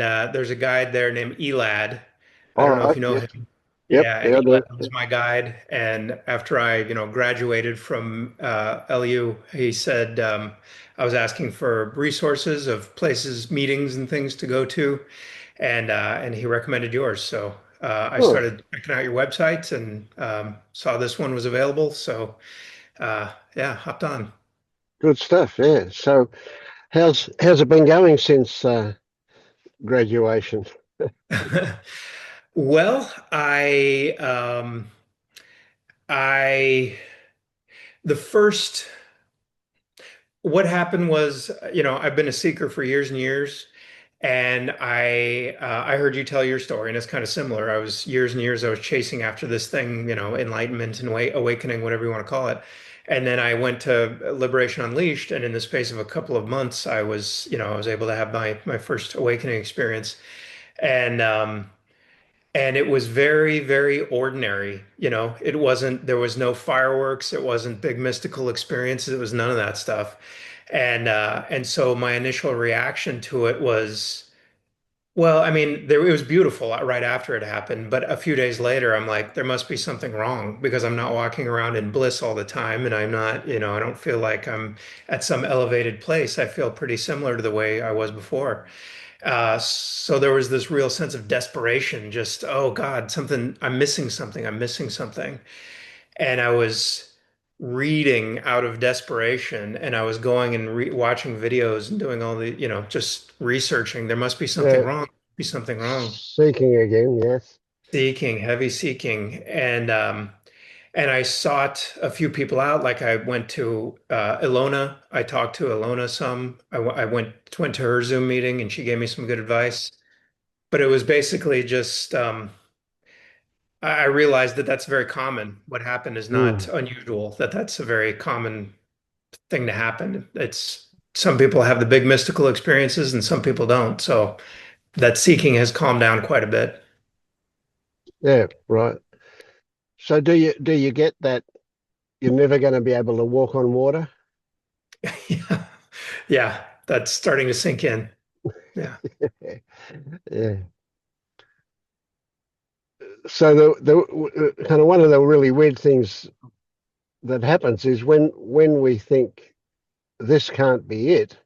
there's a guide there named Elad. I All don't know if right. you know Yes. him. Yep. Yeah, and Yeah, I do. Elad was my guide. And after I, graduated from LU, he said I was asking for resources of places, meetings, and things to go to, and he recommended yours. So I Oh, started checking out your website and saw this one was available. So yeah, hopped on. good stuff. Yeah. So, how's it been going since graduation? Well, I the first what happened was, I've been a seeker for years and years, and I heard you tell your story, and it's kind of similar. I was years and years I was chasing after this thing, enlightenment and awakening, whatever you want to call it. And then I went to Liberation Unleashed, and in the space of a couple of months, I was able to have my first awakening experience. And and it was very, very ordinary. There was no fireworks, it wasn't big mystical experiences, it was none of that stuff. And so my initial reaction to it was, well, I mean, it was beautiful right after it happened, but a few days later, I'm like, there must be something wrong because I'm not walking around in bliss all the time, and I'm not, I don't feel like I'm at some elevated place. I feel pretty similar to the way I was before. So there was this real sense of desperation, just, oh God, I'm missing something, I'm missing something. And I was reading out of desperation, and I was going and re watching videos and doing all the, just researching. There must be something Yeah. wrong, be something wrong. Seeking again. Yes. Seeking, heavy seeking. And I sought a few people out. Like I went to Ilona. I talked to Ilona some. I went to her Zoom meeting and she gave me some good advice. But it was basically just I realized that that's very common. What happened is not Mm. unusual. That's a very common thing to happen. It's some people have the big mystical experiences and some people don't. So that seeking has calmed down quite a bit. Yeah. Right. So, do you get that you're never going to be able to walk on water? Yeah, yeah, that's starting to sink in. Yeah. Yeah. So the kind of one of the really weird things that happens is when we think this can't be it,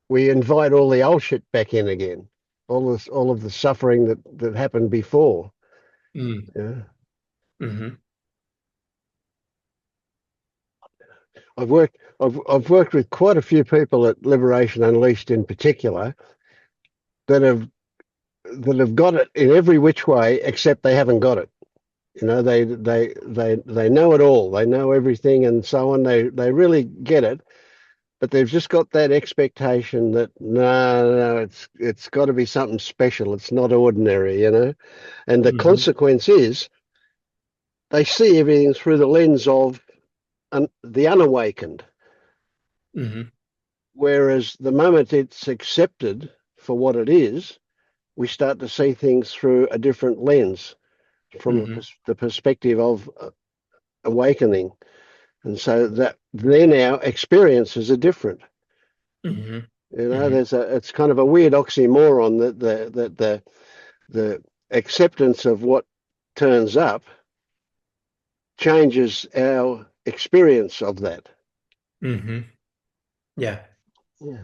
we invite all the old shit back in again. All of the suffering that happened before. Mm. Yeah. Hmm. I've worked with quite a few people at Liberation Unleashed in particular that have got it in every which way except they haven't got it. You know, they know it all. They know everything and so on. They really get it, but they've just got that expectation that no, it's got to be something special. It's not ordinary, you know. And the Hmm. consequence is they see everything through the lens of the unawakened. Hmm. Whereas the moment it's accepted for what it is, we start to see things through a different lens from Hmm. the perspective of awakening. And so that then our experiences are different. Hmm. You know, Hmm. it's kind of a weird oxymoron that the acceptance of what turns up changes our experience of that. Hmm. Yeah, Yeah.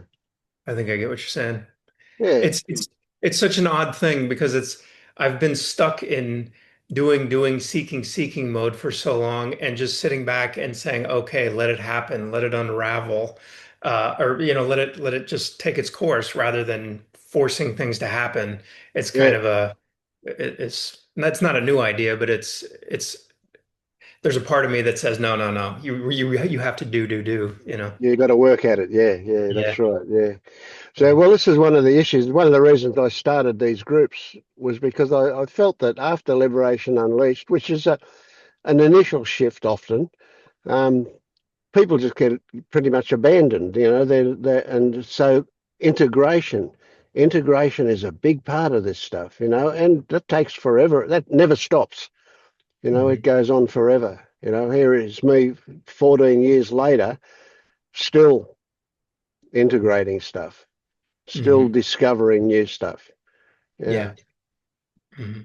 I think I get what you're saying. Yeah. It's such an odd thing because I've been stuck in doing, seeking mode for so long and just sitting back and saying, okay, let it happen, let it unravel, or let it just take its course rather than forcing things to happen. It's kind Yeah. of it's that's not a new idea, but it's there's a part of me that says, no, no, no, you have to do. You got to work at it. Yeah. Yeah. Yeah. That's right. Yeah. So, Yeah. well, this is one of the issues. One of the reasons I started these groups was because I felt that after Liberation Unleashed, which is an initial shift often, um, people just get pretty much abandoned, you know, and so integration, integration is a big part of this stuff, you know, and that takes forever. That never stops, you know, it Hmm. goes on forever. You know, here is me 14 years later, still integrating stuff. still Hmm. discovering new stuff. Yeah. Yeah. Hmm.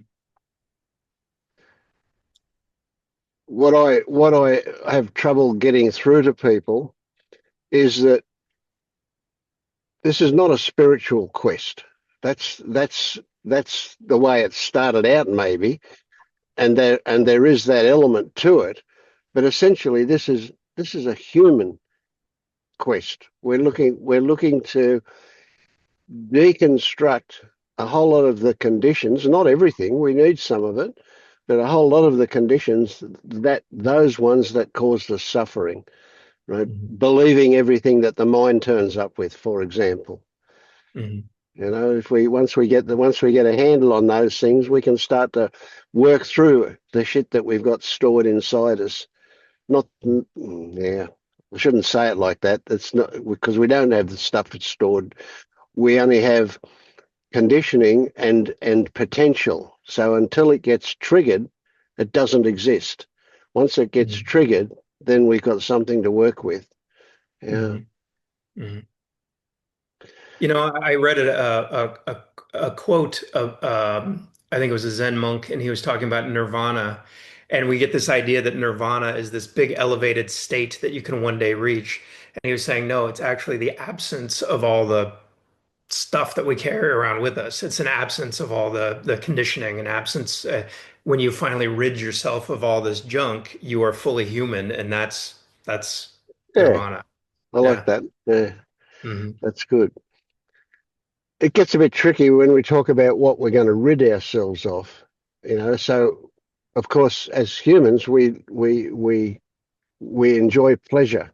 What I have trouble getting through to people is that this is not a spiritual quest. That's the way it started out, maybe, and there is that element to it. But essentially, this is a human quest. We're looking to deconstruct a whole lot of the conditions, not everything, we need some of it, but a whole lot of the conditions, that those ones that cause the suffering, right? Hmm. Believing everything that the mind turns up with, for example. Hmm. You know, if we once we get a handle on those things, we can start to work through the shit that we've got stored inside us. Not, yeah, I shouldn't say it like that. It's not because we don't have the stuff that's stored. We only have conditioning and potential. So until it gets triggered, it doesn't exist. Once it gets Hmm. triggered, then we've got something to work with. Yeah. Hmm. Hmm. I read a quote of, I think it was a Zen monk, and he was talking about nirvana. And we get this idea that nirvana is this big elevated state that you can one day reach. And he was saying, no, it's actually the absence of all the stuff that we carry around with us. It's an absence of all the conditioning, an absence. When you finally rid yourself of all this junk, you are fully human, and that's Yeah, nirvana. I like Yeah. that. Yeah, Hmm. that's good. It gets a bit tricky when we talk about what we're going to rid ourselves of, So, of course, as humans, we enjoy pleasure,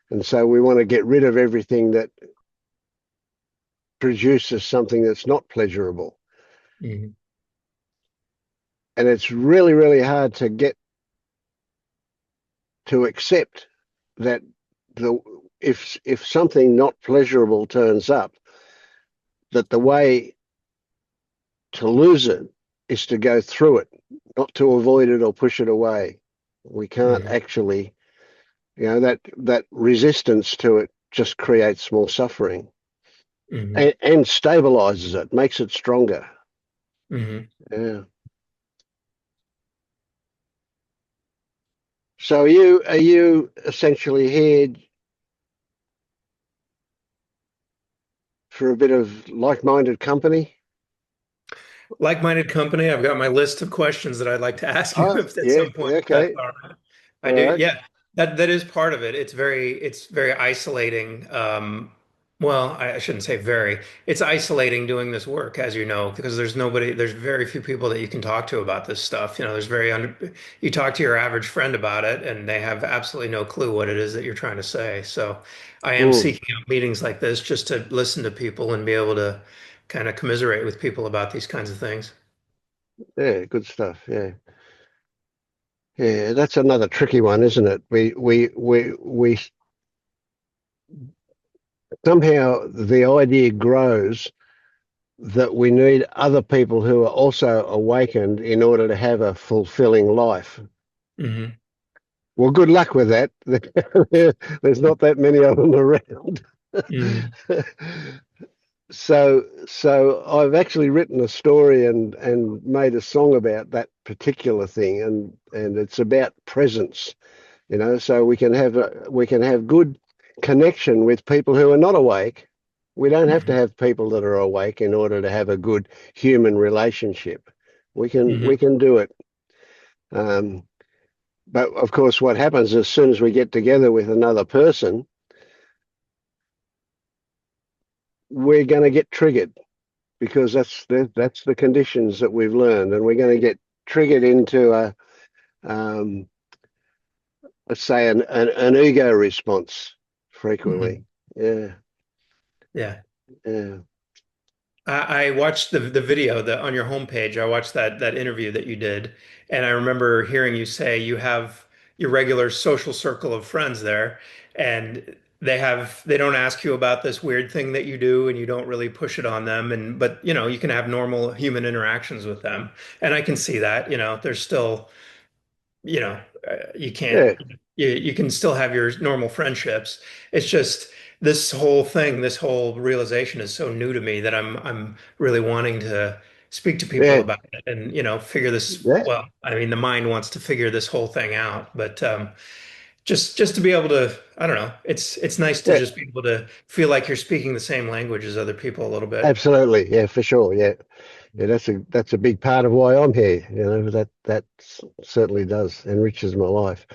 and so we want to get rid of everything that produces something that's not pleasurable. Hmm. And it's really, really hard to get to accept that the if something not pleasurable turns up, that the way to lose it is to go through it, not to avoid it or push it away. We can't Hmm. actually, that resistance to it just creates more suffering Hmm. and stabilizes it, makes it stronger. Hmm. Yeah. So are you essentially here for a bit of like-minded company? Like-minded company, I've got my list of questions that I'd like to ask you Oh, if at yeah, some point, yeah, if that's okay. all right. I All do, right. yeah. That is part of it. It's very isolating. Well, I shouldn't say very. It's isolating doing this work, as you know, because there's very few people that you can talk to about this stuff. You talk to your average friend about it, and they have absolutely no clue what it is that you're trying to say. So I am Mm, seeking out meetings like this just to listen to people and be able to kind of commiserate with people about these kinds of things. yeah, good stuff. Yeah. Yeah, that's another tricky one, isn't it? We somehow the idea grows that we need other people who are also awakened in order to have a fulfilling life. Hmm. Well, good luck with that. There's not that many of them around. Hmm. So I've actually written a story and made a song about that particular thing, and it's about presence. So we can have good connection with people who are not awake. We don't have to Hmm. have people that are awake in order to have a good human relationship. We Hmm. can do it. Um, but of course, what happens as soon as we get together with another person, we're going to get triggered because that's the conditions that we've learned, and we're going to get triggered into um, let's say an ego response frequently. Hmm. Yeah, Yeah. yeah. I watched the video that on your homepage. I watched that interview that you did, and I remember hearing you say you have your regular social circle of friends there, and they don't ask you about this weird thing that you do, and you don't really push it on them, and but you can have normal human interactions with them, and I can see that. There's still you can't Yeah, you can still have your normal friendships. It's just this whole thing, this whole realization is so new to me that I'm really wanting to speak to people Yeah, about it and, figure this, yeah, well, I mean, the mind wants to figure this whole thing out, but just to be able to, I don't know, it's nice to yeah. just be able to feel like you're speaking the same language as other people a little bit. Absolutely, yeah, for sure, yeah. Yeah, that's a big part of why I'm here. You know, certainly does enriches my life.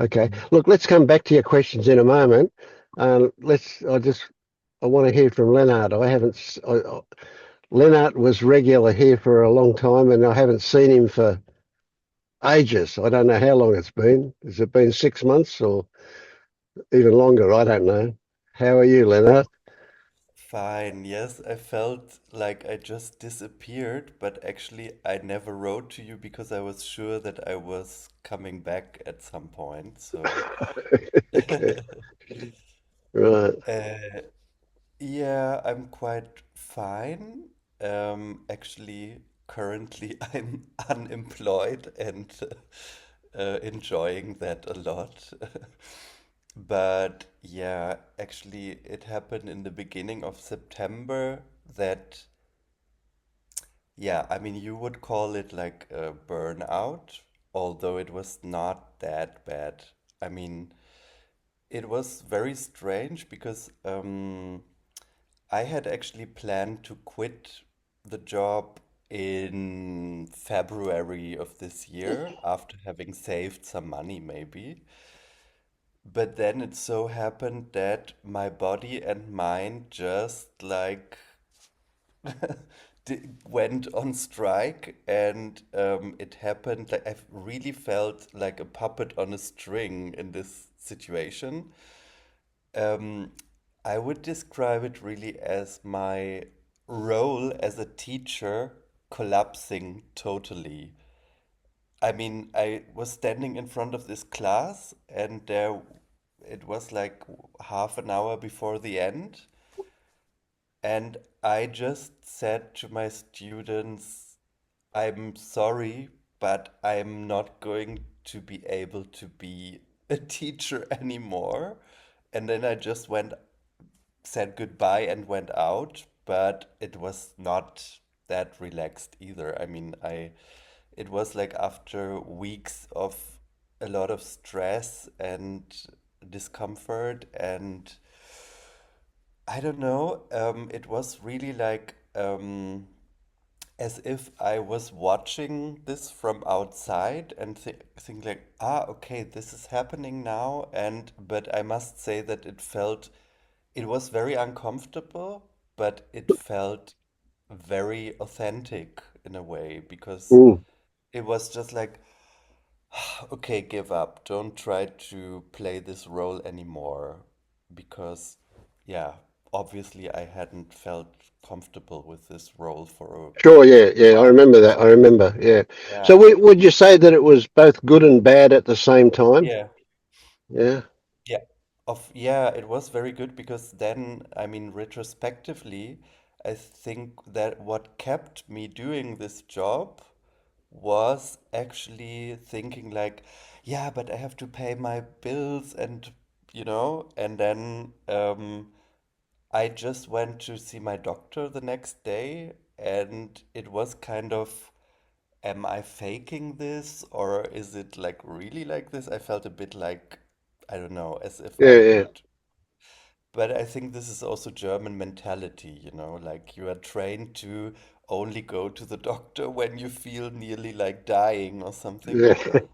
Okay, look, let's come back to your questions in a moment. Let's. I want to hear from Leonard. I haven't. Leonard was regular here for a long time, and I haven't seen him for ages. I don't know how long it's been. Has it been 6 months or even longer? I don't know. How are you, Leonard? Fine, yes, I felt like I just disappeared, but actually I never wrote to you because I was sure that I was coming back at some point. So, Okay, right. uh, yeah, I'm quite fine. Actually, currently I'm unemployed and enjoying that a lot. But yeah, actually, it happened in the beginning of September that, yeah, I mean, you would call it like a burnout, although it was not that bad. I mean, it was very strange because I had actually planned to quit the job in February of this year after having saved some money, maybe. But then it so happened that my body and mind just like went on strike, and it happened like I really felt like a puppet on a string in this situation. Um, I would describe it really as my role as a teacher collapsing totally. I mean, I was standing in front of this class, and there it was like half an hour before the end, and I just said to my students, I'm sorry, but I'm not going to be able to be a teacher anymore. And then I just said goodbye and went out, but it was not that relaxed either. I mean, it was like after weeks of a lot of stress and discomfort, and I don't know, it was really like as if I was watching this from outside and think like, ah, okay, this is happening now. And but I must say that it was very uncomfortable, but it felt very authentic in a way because Mm. it was just like, okay, give up. Don't try to play this role anymore because, yeah, obviously I hadn't felt comfortable with this role for Sure, a yeah, few yeah, I months. remember that. I remember, yeah. So Yeah, would you say that it was both good and bad at the same time? yeah, Yeah. yeah. Yeah, it was very good because then, I mean, retrospectively, I think that what kept me doing this job was actually thinking like, yeah, but I have to pay my bills and then I just went to see my doctor the next day, and it was kind of, am I faking this or is it like really like this? I felt a bit like, I don't know, as if Yeah, I yeah, would. But I think this is also German mentality, like you are trained to only go to the doctor when you feel nearly like dying or something.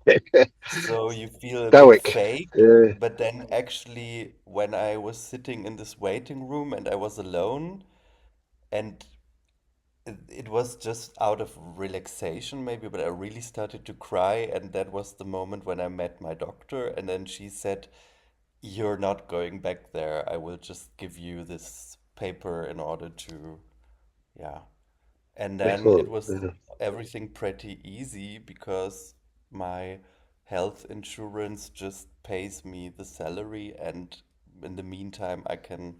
yeah. So you feel a bit Stoic. fake, Yeah, but then actually, when I was sitting in this waiting room and I was alone, and it was just out of relaxation, maybe, but I really started to cry, and that was the moment when I met my doctor, and then she said, "You're not going back there. I will just give you this paper in order to, yeah." And then it excellent. was Yeah. everything pretty easy because my health insurance just pays me the salary, and in the meantime, I can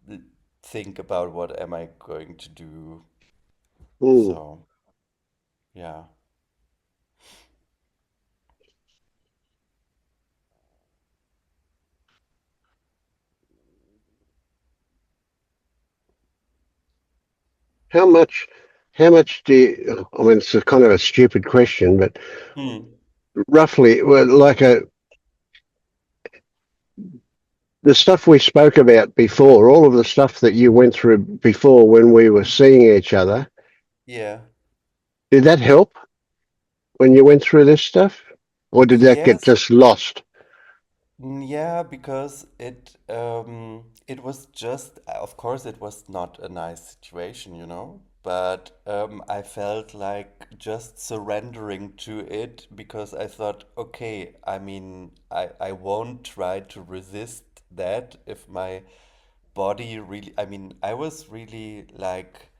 l- think about what am I going to do. Mm. So, yeah. how much how much do you, I mean, it's a kind of a stupid question, but Hmm. roughly, well, like the stuff we spoke about before, all of the stuff that you went through before when we were seeing each other, Yeah. did that help when you went through this stuff? Or did that get Yes. just lost? Yeah, because it was just, of course it was not a nice situation, but I felt like just surrendering to it because I thought, okay, I mean, I won't try to resist that if my body really, I mean, I was really like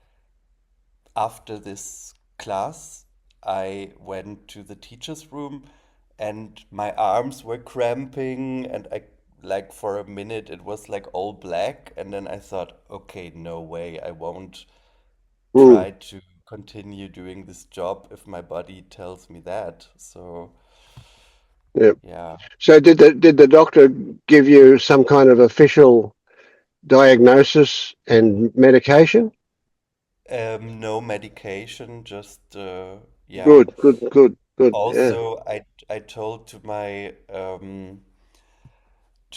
after this class, I went to the teacher's room and my arms were cramping and I like for a minute it was like all black and then I thought, okay, no way, I won't Mm, try to continue doing this job if my body tells me that. So, yeah. yeah. So did the doctor give you some kind of official diagnosis and medication? No medication, just yeah. Good, good, good, good. Yeah, Also, I told to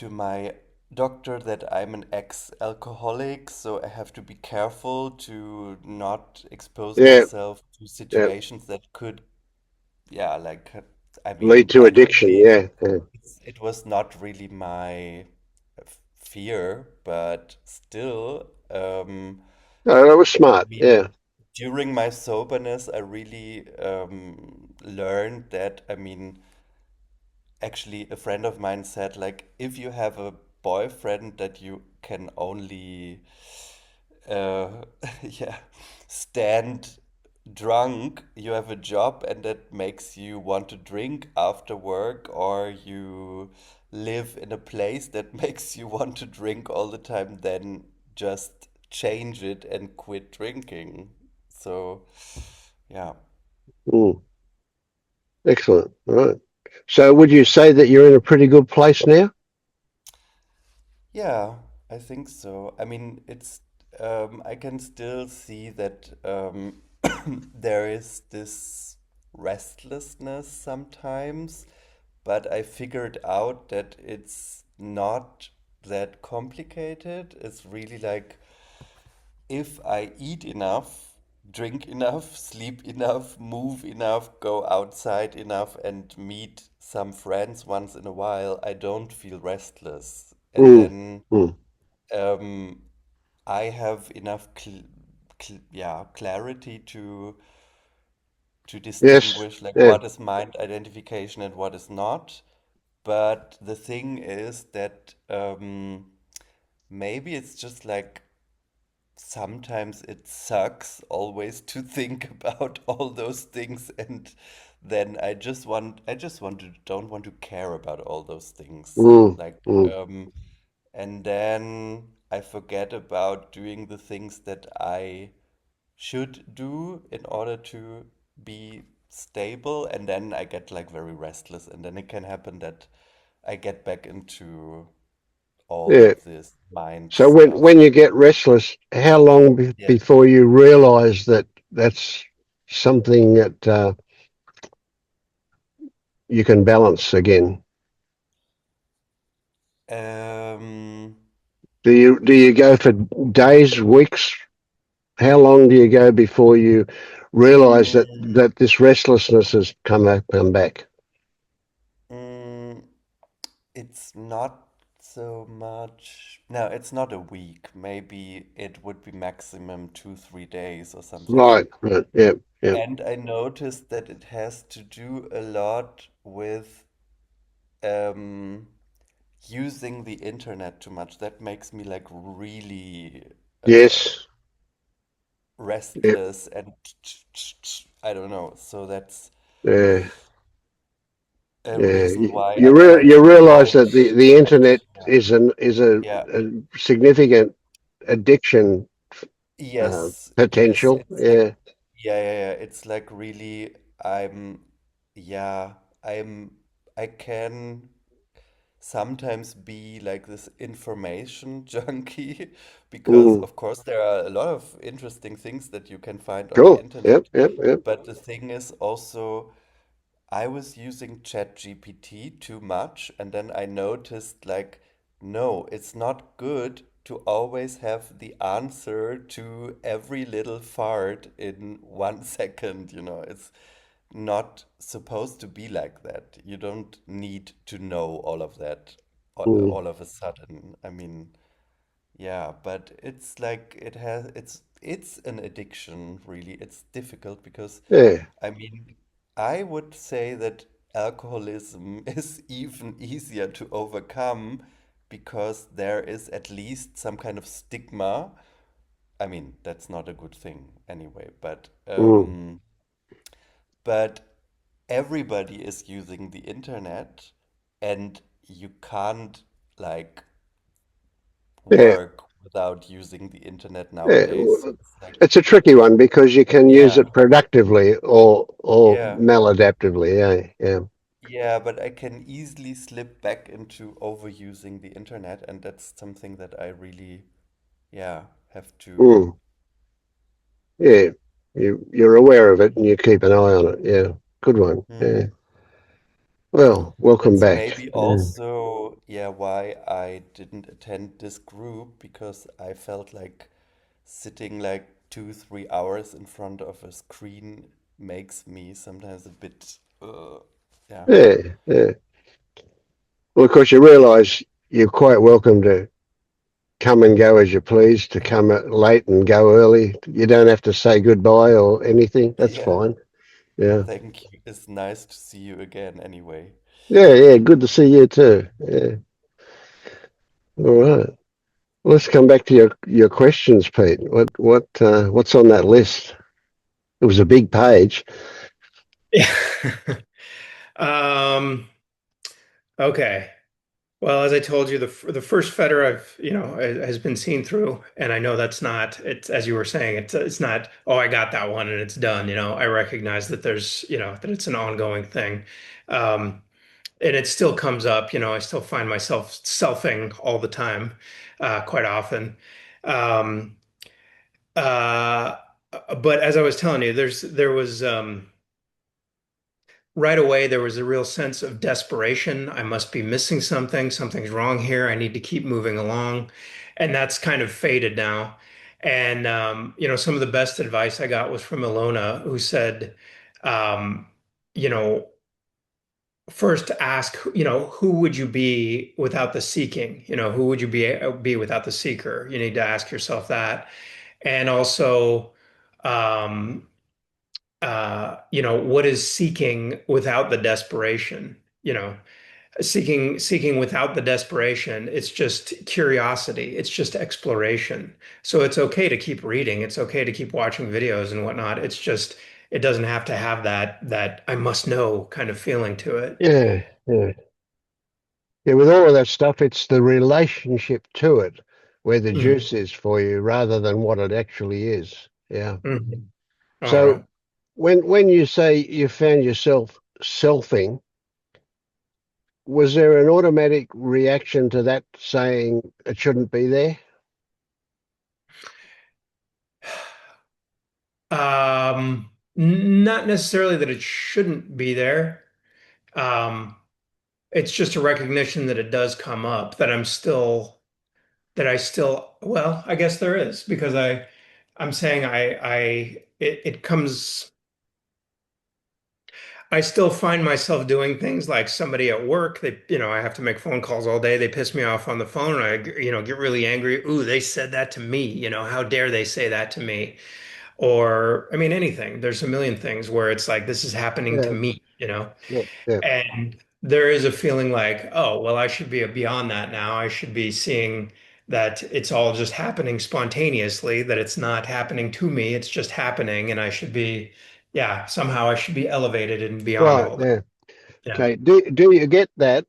my doctor that I'm an ex-alcoholic, so I have to be careful to not expose yeah, myself to yeah. situations that could, yeah, like, I Lead mean, to addiction. thankfully, Yeah, yeah. it was not really my fear, but still, No, that was I smart. mean, Yeah, during my soberness, I really learned that, I mean, actually, a friend of mine said, like, if you have a boyfriend that you can only, uh, yeah, stand drunk, you have a job and that makes you want to drink after work, or you live in a place that makes you want to drink all the time, then just change it and quit drinking. So, yeah. mm, excellent. All right. So would you say that you're in a pretty good place now? Yeah, I think so. I mean, I can still see that there is this restlessness sometimes, but I figured out that it's not that complicated. It's really like if I eat enough, drink enough, sleep enough, move enough, go outside enough, and meet some friends once in a while, I don't feel restless. And Mm, then mm. um, I have enough yeah, clarity to Yes. distinguish like Yeah. what is mind identification and what is not. But the thing is that maybe it's just like sometimes it sucks always to think about all those things and then I just want to don't want to care about all those things. Mm, Like mm. and then I forget about doing the things that I should do in order to be stable and then I get like very restless and then it can happen that I get back into all Yeah. of this mind So when stuff. you get restless, how long Yeah. before you realize that that's something that you can balance again? Um, Do you go for days, weeks? How long do you go before you realize that mm, that this restlessness has come back? mm, it's not so much. No, it's not a week. Maybe it would be maximum 2, 3 days or something. Right, right, yeah, yeah. And I noticed that it has to do a lot with um, using the internet too much. That makes me like really Yes, yeah, restless and I don't know. So that's yeah, a yeah. reason why I You cancel realize out that the and internet yeah. Yeah. is a significant addiction Yes, it is. potential. It's like Yeah, yeah. It's like really I'm yeah, I'm I can. sometimes be like this information junkie because, Mm. of course, there are a lot of interesting things that you can find on the Cool. internet. Yep, yep, yep. But the thing is also, I was using ChatGPT too much, and then I noticed like, no, it's not good to always have the answer to every little fart in 1 second, you know. It's not supposed to be like that. You don't need to know all of that Mm. all of a sudden. I mean, yeah, but it's like it's an addiction, really. It's difficult because Yeah. I mean, I would say that alcoholism is even easier to overcome because there is at least some kind of stigma. I mean, that's not a good thing anyway, Mm. but everybody is using the internet and you can't like Yeah. work without using the internet Yeah. nowadays. It's like, It's a tricky one because you can use yeah, it productively or yeah. maladaptively. Yeah. Yeah. Yeah, but I can easily slip back into overusing the internet, and that's something that I really, yeah, have to. Mm. Yeah. You're aware of it and you keep an eye on it. Yeah. Good one. Hmm. Yeah. Well, welcome That's back. maybe Yeah. also, yeah, why I didn't attend this group because I felt like sitting like 2, 3 hours in front of a screen makes me sometimes a bit, yeah, Yeah. Yeah. Well, of course, you realise you're quite welcome to come and go as you please, to come late and go early. You don't have to say goodbye or anything. That's yeah. fine. Yeah. Thank you. It's nice to see you again anyway. Yeah. Yeah. Good to see you too. Yeah. All right. Let's come back to your questions, Pete. What's on that list? It was a big page. Yeah. Um, okay. Well, as I told you, the first fetter I've, has been seen through, and I know that's not, it's as you were saying, it's not, oh, I got that one and it's done. I recognize that there's, that it's an ongoing thing. Um, and it still comes up, I still find myself selfing all the time, quite often. Um, uh, but as I was telling you, there was, right away, there was a real sense of desperation. I must be missing something. Something's wrong here. I need to keep moving along. And that's kind of faded now. And, some of the best advice I got was from Ilona, who said, um, you know, first ask, who would you be without the seeking? Who would you be without the seeker? You need to ask yourself that. And also, um, what is seeking without the desperation? Seeking without the desperation, it's just curiosity, it's just exploration. So it's okay to keep reading, it's okay to keep watching videos and whatnot. It's just it doesn't have to have that I must know kind of feeling to it. Yeah, yeah, yeah. With all of that stuff, it's the relationship to it where the Mm. juice is for you, rather than what it actually is. Yeah. Mhm. All So right. when you say you found yourself selfing, was there an automatic reaction to that saying it shouldn't be there? Not necessarily that it shouldn't be there. Um, it's just a recognition that it does come up, well, I guess there is because I'm saying it comes, I still find myself doing things like somebody at work, I have to make phone calls all day. They piss me off on the phone and I, get really angry. Ooh, they said that to me. How dare they say that to me? Or, I mean, anything. There's a million things where it's like, this is happening to Yeah, me. yeah, yeah. And there is a feeling like, oh, well, I should be beyond that now. I should be seeing that it's all just happening spontaneously, that it's not happening to me, it's just happening, and yeah, somehow I should be elevated and beyond Right, all that. yeah. Yeah. Okay. Do you get that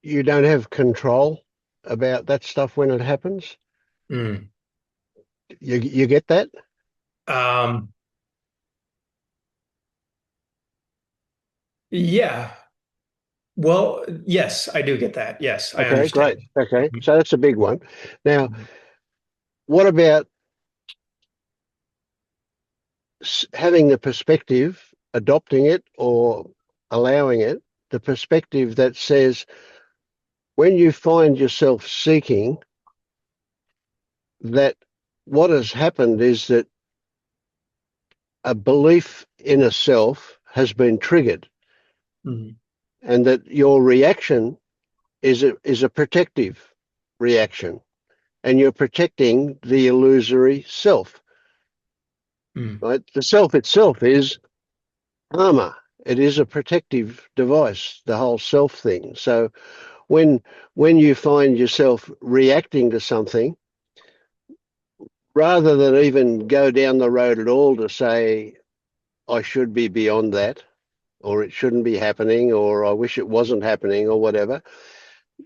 you don't have control about that stuff when it happens? Mm. You get that? Um, yeah. Well, yes, I do get that. Yes, I Okay, great. understand. Okay, Mhm. so that's a big one. Now, Mhm. what about having the perspective, adopting it or allowing it, the perspective that says when you find yourself seeking, that what has happened is that a belief in a self has been triggered, Mhm. and that your reaction is a protective reaction, and you're protecting the illusory self. Mhm. Right? The self itself is armor. It is a protective device, the whole self thing. So when when you find yourself reacting to something, rather than even go down the road at all to say I should be beyond that, or it shouldn't be happening, or I wish it wasn't happening, or whatever,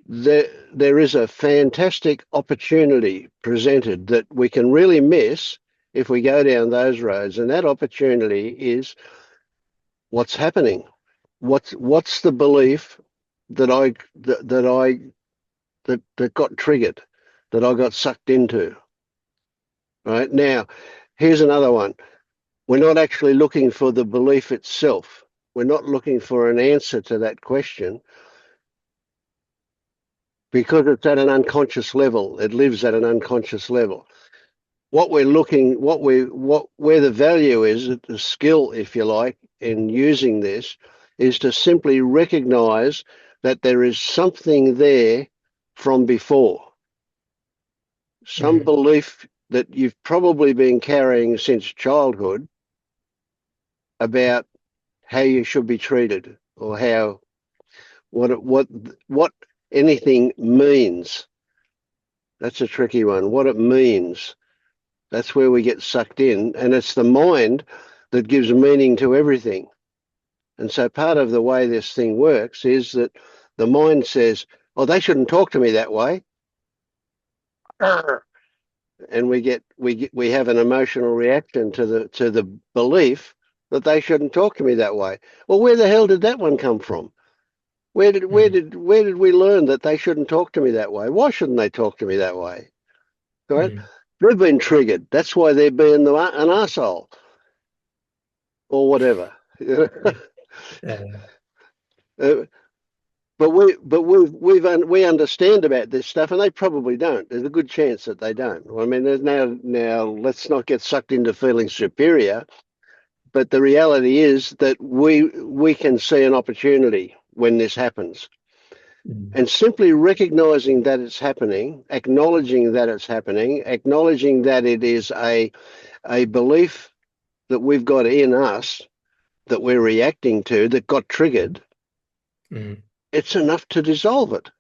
there is a fantastic opportunity presented that we can really miss if we go down those roads. And that opportunity is what's happening. What's the belief that that got triggered, that I got sucked into. Right now, here's another one. We're not actually looking for the belief itself. We're not looking for an answer to that question because it's at an unconscious level. It lives at an unconscious level. What we're looking, what where the value is, the skill, if you like, in using this, is to simply recognize that there is something there from before, some Mhm. belief that you've probably been carrying since childhood about how you should be treated, or how what anything means. That's a tricky one. What it means. That's where we get sucked in, and it's the mind that gives meaning to everything. And so part of the way this thing works is that the mind says, "Oh, they shouldn't talk to me that way," and we have an emotional reaction to the belief that they shouldn't talk to me that way. Well, where the hell did that one come from? Mhm. Where did we learn that they shouldn't talk to me that way? Why shouldn't they talk to me that way? Right? Mhm. They've been triggered. That's why they're being an asshole or whatever. Yeah. Yeah. Uh, we understand about this stuff, and they probably don't. There's a good chance that they don't. I mean, there's now let's not get sucked into feeling superior. But the reality is that we can see an opportunity when this happens. Mhm. And simply recognizing that it's happening, acknowledging that it's happening, acknowledging that it is a belief that we've got in us that we're reacting to that got triggered, Mhm. it's enough to dissolve it.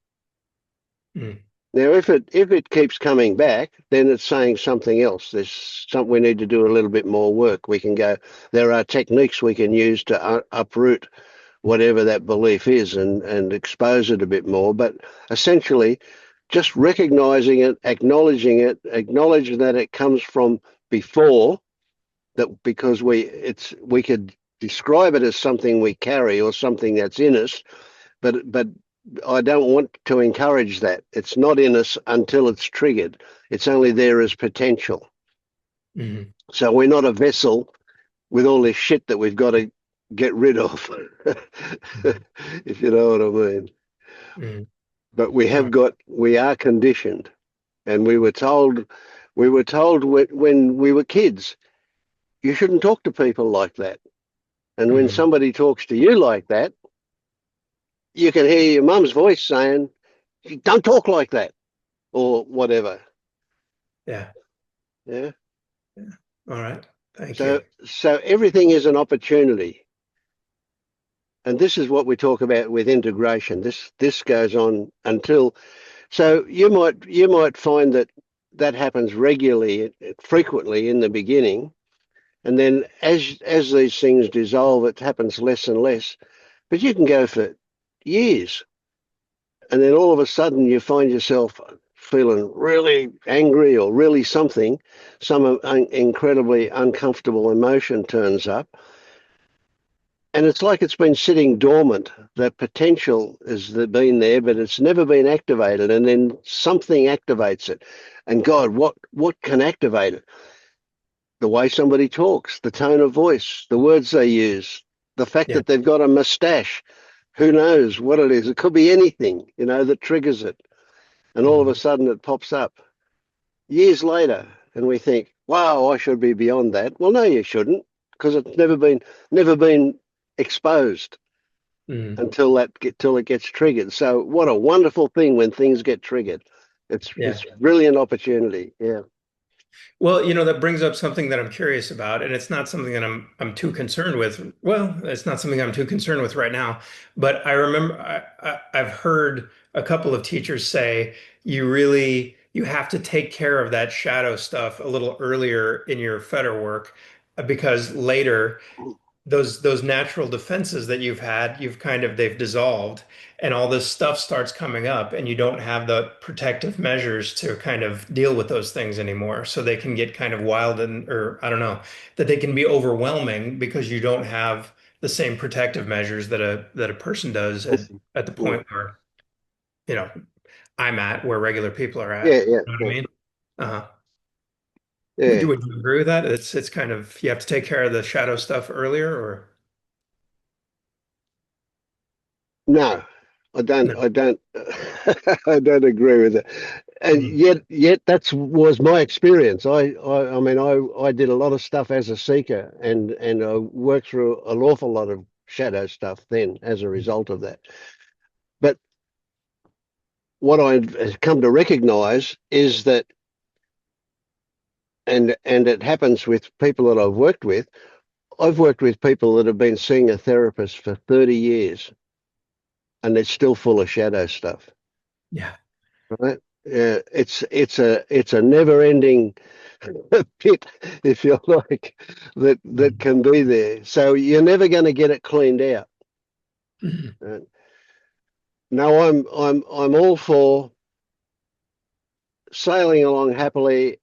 Mhm. Now, if it keeps coming back, then it's saying something else. There's something we need to do a little bit more work. We can go. There are techniques we can use to uproot whatever that belief is and expose it a bit more. But essentially, just recognizing it, acknowledging that it comes from before, that because we could describe it as something we carry or something that's in us, but I don't want to encourage that. It's not in us until it's triggered. It's only there as potential. Mhm. So we're not a vessel with all this shit that we've got to get rid of, Mhm. if you know what I mean. Mhm. But All right. we are conditioned, and we were told when we were kids, you shouldn't talk to people like that. And when Mhm. somebody talks to you like that, you can hear your mum's voice saying, "Don't talk like that," or whatever. Yeah. Yeah. Yeah. All right. Thank So you. so everything is an opportunity. And this is what we talk about with integration. This goes on until so you might find that that happens regularly, frequently in the beginning, and then as these things dissolve, it happens less and less. But you can go for years, and then all of a sudden you find yourself feeling really angry or really something. Some incredibly uncomfortable emotion turns up, and it's like it's been sitting dormant that potential has been there, but it's never been activated, and then something activates it. And God, what can activate it? The way somebody talks, the tone of voice, the words they use, the fact Yeah. that they've got a mustache. Who knows what it is? It could be anything, that triggers it. And all of a Mhm. sudden it pops up years later, and we think, wow, I should be beyond that. Well, no, you shouldn't, because it's never been exposed Mhm. until it gets triggered. So what a wonderful thing when things get triggered. Yeah. It's brilliant opportunity. Yeah. Well, that brings up something that I'm curious about, and it's not something that I'm too concerned with. Well, it's not something I'm too concerned with right now, but I remember I've heard a couple of teachers say you have to take care of that shadow stuff a little earlier in your feder work because later those natural defenses that you've had, they've dissolved, and all this stuff starts coming up, and you don't have the protective measures to kind of deal with those things anymore. So they can get kind of wild or I don't know, that they can be overwhelming because you don't have the same protective measures that a person does at the Mm. point where, you know, I'm at, where regular people are Yeah, at. yeah, You know what I yeah, mean? Uh-huh. Would yeah. you agree with that? It's kind of you have to take care of the shadow stuff earlier, or No, I don't. no? I don't. I don't agree with it. And Mhm. yet that was my experience. I mean, I did a lot of stuff as a seeker, and I worked through an awful lot of shadow stuff then as a result of that. But what I've come to recognize is that, and it happens with people that I've worked with. I've worked with people that have been seeing a therapist for 30 years, and they're still full of shadow stuff. Yeah. Right? Yeah, it's a never ending pit, if you like, that Mhm. can be there. So you're never going to get it cleaned out. Mhm. Right? No, I'm all for sailing along happily,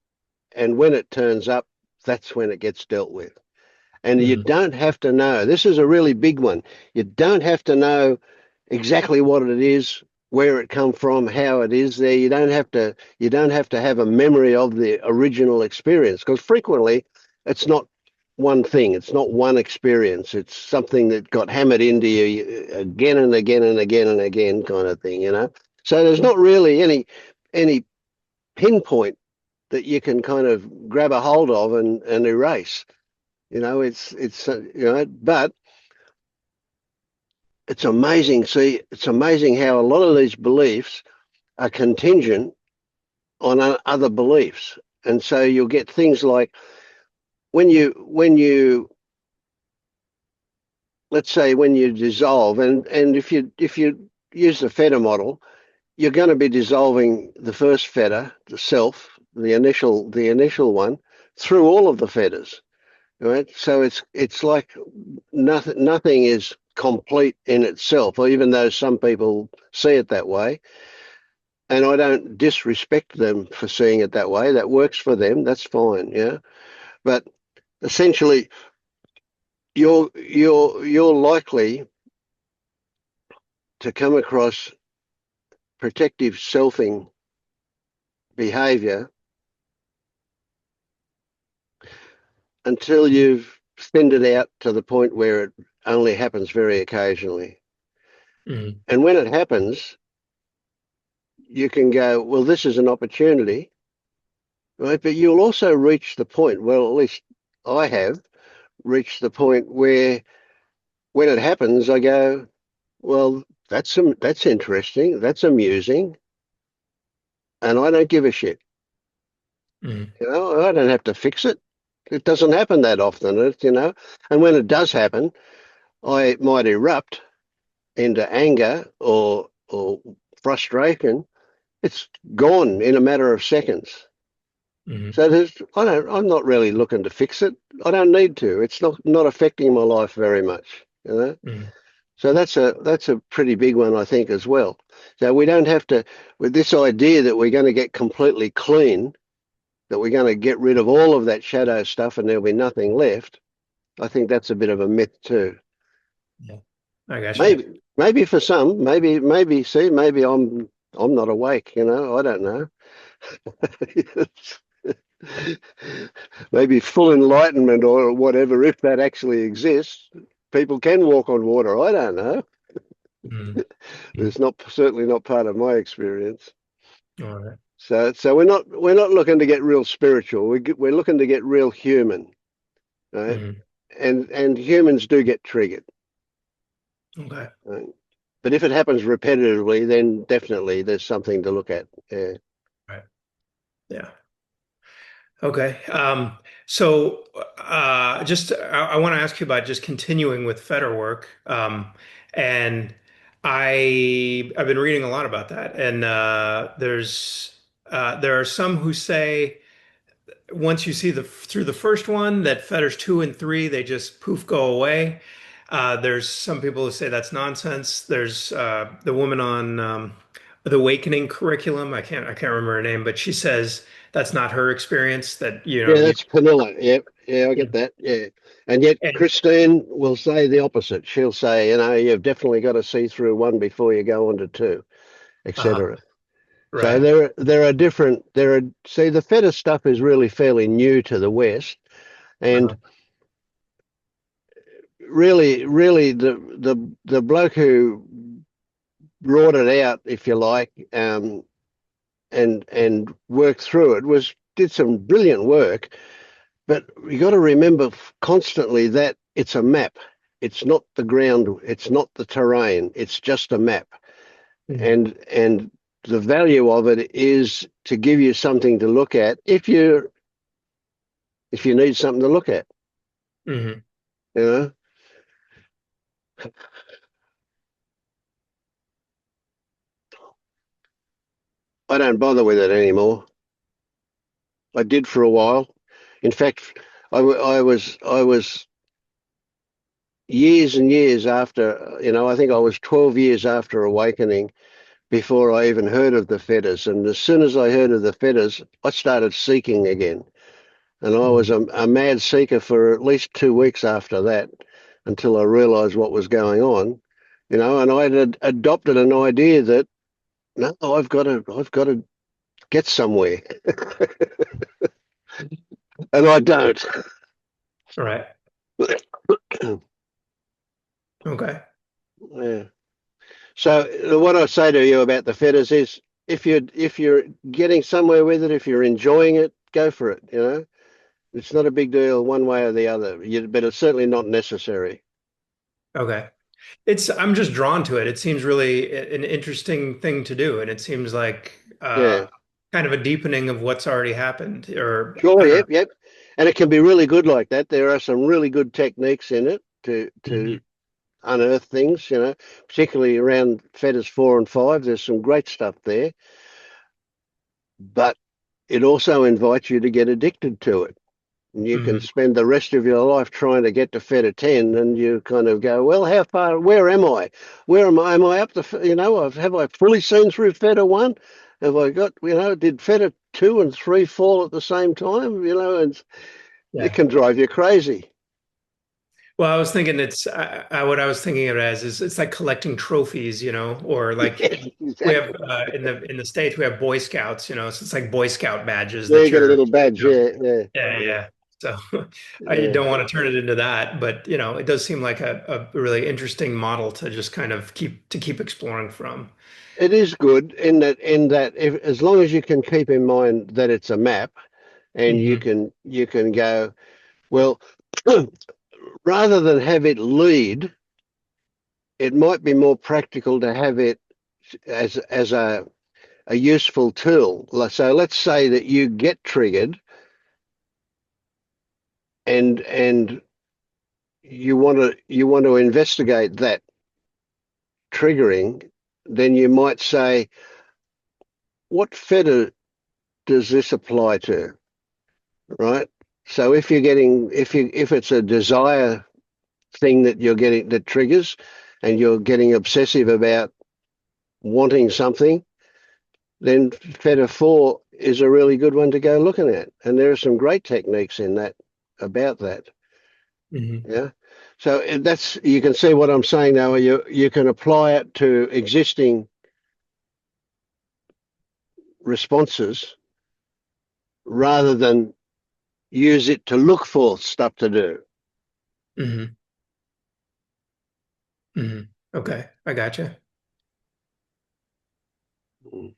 and when it turns up, that's when it gets dealt with. And you Mhm. don't have to know. This is a really big one. You don't have to know exactly what it is, where it come from, how it is there. You don't have to have a memory of the original experience, because frequently it's not one thing, it's not one experience. It's something that got hammered into you again and again and again and again, kind of thing. So there's not really any pinpoint that you can kind of grab a hold of and erase. But it's amazing. See, it's amazing how a lot of these beliefs are contingent on other beliefs, and so you'll get things like when you let's say when you dissolve, and if you use the feta model, you're going to be dissolving the first feta, the self, the initial one, through all of the fetters. Right? So it's like nothing is complete in itself, or even though some people see it that way. And I don't disrespect them for seeing it that way. That works for them. That's fine. Yeah. But essentially, you're likely to come across protective selfing behavior until you've thinned it out to the point where it only happens very occasionally. Mhm. And when it happens, you can go, well, this is an opportunity, right? But you'll also reach the point, well, at least I have reached the point where when it happens, I go, well, that's interesting, that's amusing, and I don't give a shit. Mhm. I don't have to fix it. It doesn't happen that often, And when it does happen, I might erupt into anger or frustration. It's gone in a matter of seconds. Mhm. So I'm not really looking to fix it. I don't need to. It's not affecting my life very much. Mhm. So that's a pretty big one, I think, as well. So we don't have to, with this idea that we're going to get completely clean, that we're going to get rid of all of that shadow stuff and there'll be nothing left. I think that's a bit of a myth too. Yeah. I got you. Maybe for some, maybe I'm not awake, I don't know. Maybe full enlightenment or whatever, if that actually exists. People can walk on water. I don't know. Mm. It's not certainly not part of my experience. All right. So we're not looking to get real spiritual. We're looking to get real human, right? Mm. And humans do get triggered. Okay. Right? But if it happens repetitively, then definitely there's something to look at. Yeah. Right. Yeah. Okay. So just I want to ask you about just continuing with Feder work. And I've been reading a lot about that. And there are some who say once you see the through the first one that Fetters 2 and 3 they just poof go away. There's some people who say that's nonsense. There's the woman on the Awakening curriculum. I can't remember her name, but she says that's not her experience. That Yeah, you that's Panilla. Yep. Yeah, I yeah. get that. Yeah. And yet And Christine will say the opposite. She'll say, you've definitely got to see through one before you go on to two, uh etc. So right. there are different there are see the fetish stuff is really fairly new to the West, and Uh-huh. really the bloke who brought it out, if you like, and worked through it was did some brilliant work. But you got to remember constantly that it's a map. It's not the ground. It's not the terrain. It's just a map. Mhm. And the value of it is to give you something to look at if you need something to look at. Mhm. You know, I don't bother with it anymore. I did for a while. In fact, I was years and years after. I think I was 12 years after awakening before I even heard of the fetters. And as soon as I heard of the fetters, I started seeking again. And I was Mhm. a mad seeker for at least 2 weeks after that until I realized what was going on. And I had adopted an idea that no, I've got to get somewhere, and I don't. Right. Okay. Yeah. So what I say to you about the fetters is, if you're getting somewhere with it, if you're enjoying it, go for it. It's not a big deal one way or the other. But it's certainly not necessary. Okay. I'm just drawn to it. It seems really an interesting thing to do, and it seems like Yeah. kind of a deepening of what's already happened, or I Sure. don't know. Yep. Yep. And it can be really good like that. There are some really good techniques in it to Mhm. unearth things. Particularly around fetters 4 and 5. There's some great stuff there, but it also invites you to get addicted to it. And you can Mhm. spend the rest of your life trying to get to Feta 10, and you kind of go, well, how far, where am I? Where am I? Am I up to, have I fully seen through Feta 1? Have I got, did Feta 2 and 3 fall at the same time? And it Yeah. can drive you crazy. Well, I was thinking what I was thinking of it as is it's like collecting trophies, or like Yes, we have exactly. in the States we have Boy Scouts, so it's like Boy Scout badges There you that got a you're, little badge. you know, Yeah, yeah, yeah, yeah. So I yeah. don't want to turn it into that, but it does seem like a really interesting model to just kind of keep exploring from. It is good in that if, as long as you can keep in mind that it's a map, and you Hmm. can go, well, rather than have it lead, it might be more practical to have it as a useful tool. So let's say that you get triggered, and you want to investigate that triggering. Then you might say, what fetter does this apply to? Right? So if it's a desire thing that you're getting that triggers, and you're getting obsessive about wanting something, then Feta 4 is a really good one to go looking at. And there are some great techniques in that about that. Hmm. Yeah. So that's you can see what I'm saying now. You can apply it to existing responses rather than use it to look for stuff to do. Hmm. Hmm. Okay, I gotcha. All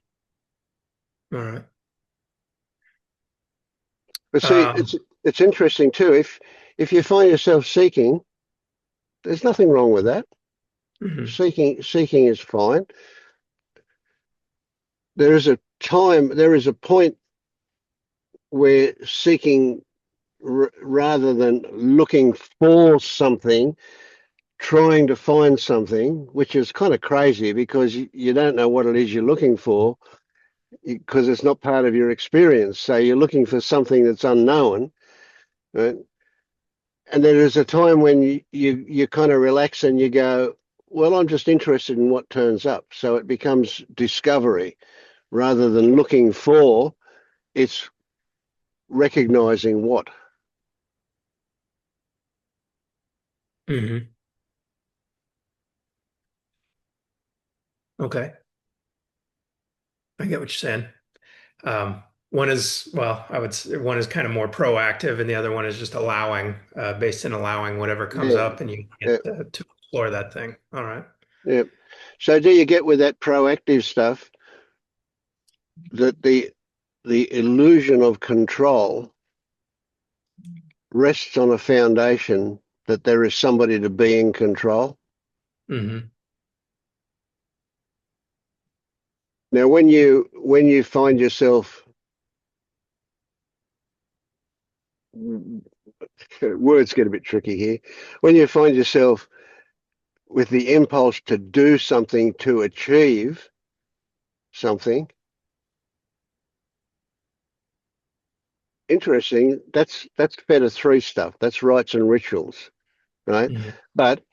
right. But see, Um, it's interesting too. If you find yourself seeking, there's nothing wrong with that. mhm, Seeking is fine. There is a time, there is a point where seeking rather than looking for something, trying to find something, which is kind of crazy because you don't know what it is you're looking for because it's not part of your experience. So you're looking for something that's unknown, right? And there is a time when you kind of relax and you go, well, I'm just interested in what turns up. So it becomes discovery rather than looking for, it's recognizing what. mhm. Okay, I get what you're saying. One is, well, I would say one is kind of more proactive, and the other one is just allowing, based in allowing whatever comes Yeah, up, and you yeah, get to explore that thing. All right. yeah. So do you get with that proactive stuff that the illusion of control rests on a foundation that there is somebody to be in control? Hmm. Now, when you find yourself, words get a bit tricky here. When you find yourself with the impulse to do something to achieve something, interesting. That's better three stuff. That's rites and rituals, right? Hmm. But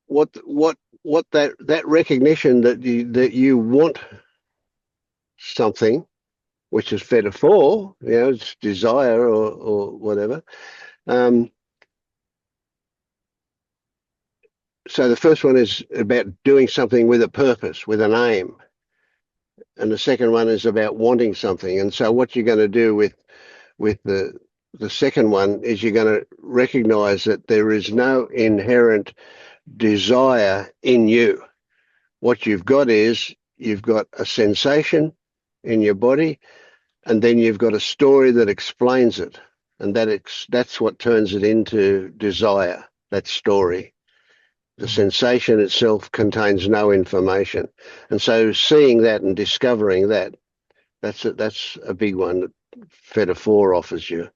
what that recognition that you want something, which is fed for, it's desire or whatever. Um, so the first one is about doing something with a purpose, with an aim, and the second one is about wanting something. And so what you're going to do with the second one is you're going to recognize that there is no inherent desire in you. What you've got is you've got a sensation in your body, and then you've got a story that explains it, and that's what turns it into desire. That story. The sensation itself contains no information, and so seeing that and discovering that that's a big one that Feta 4 offers you.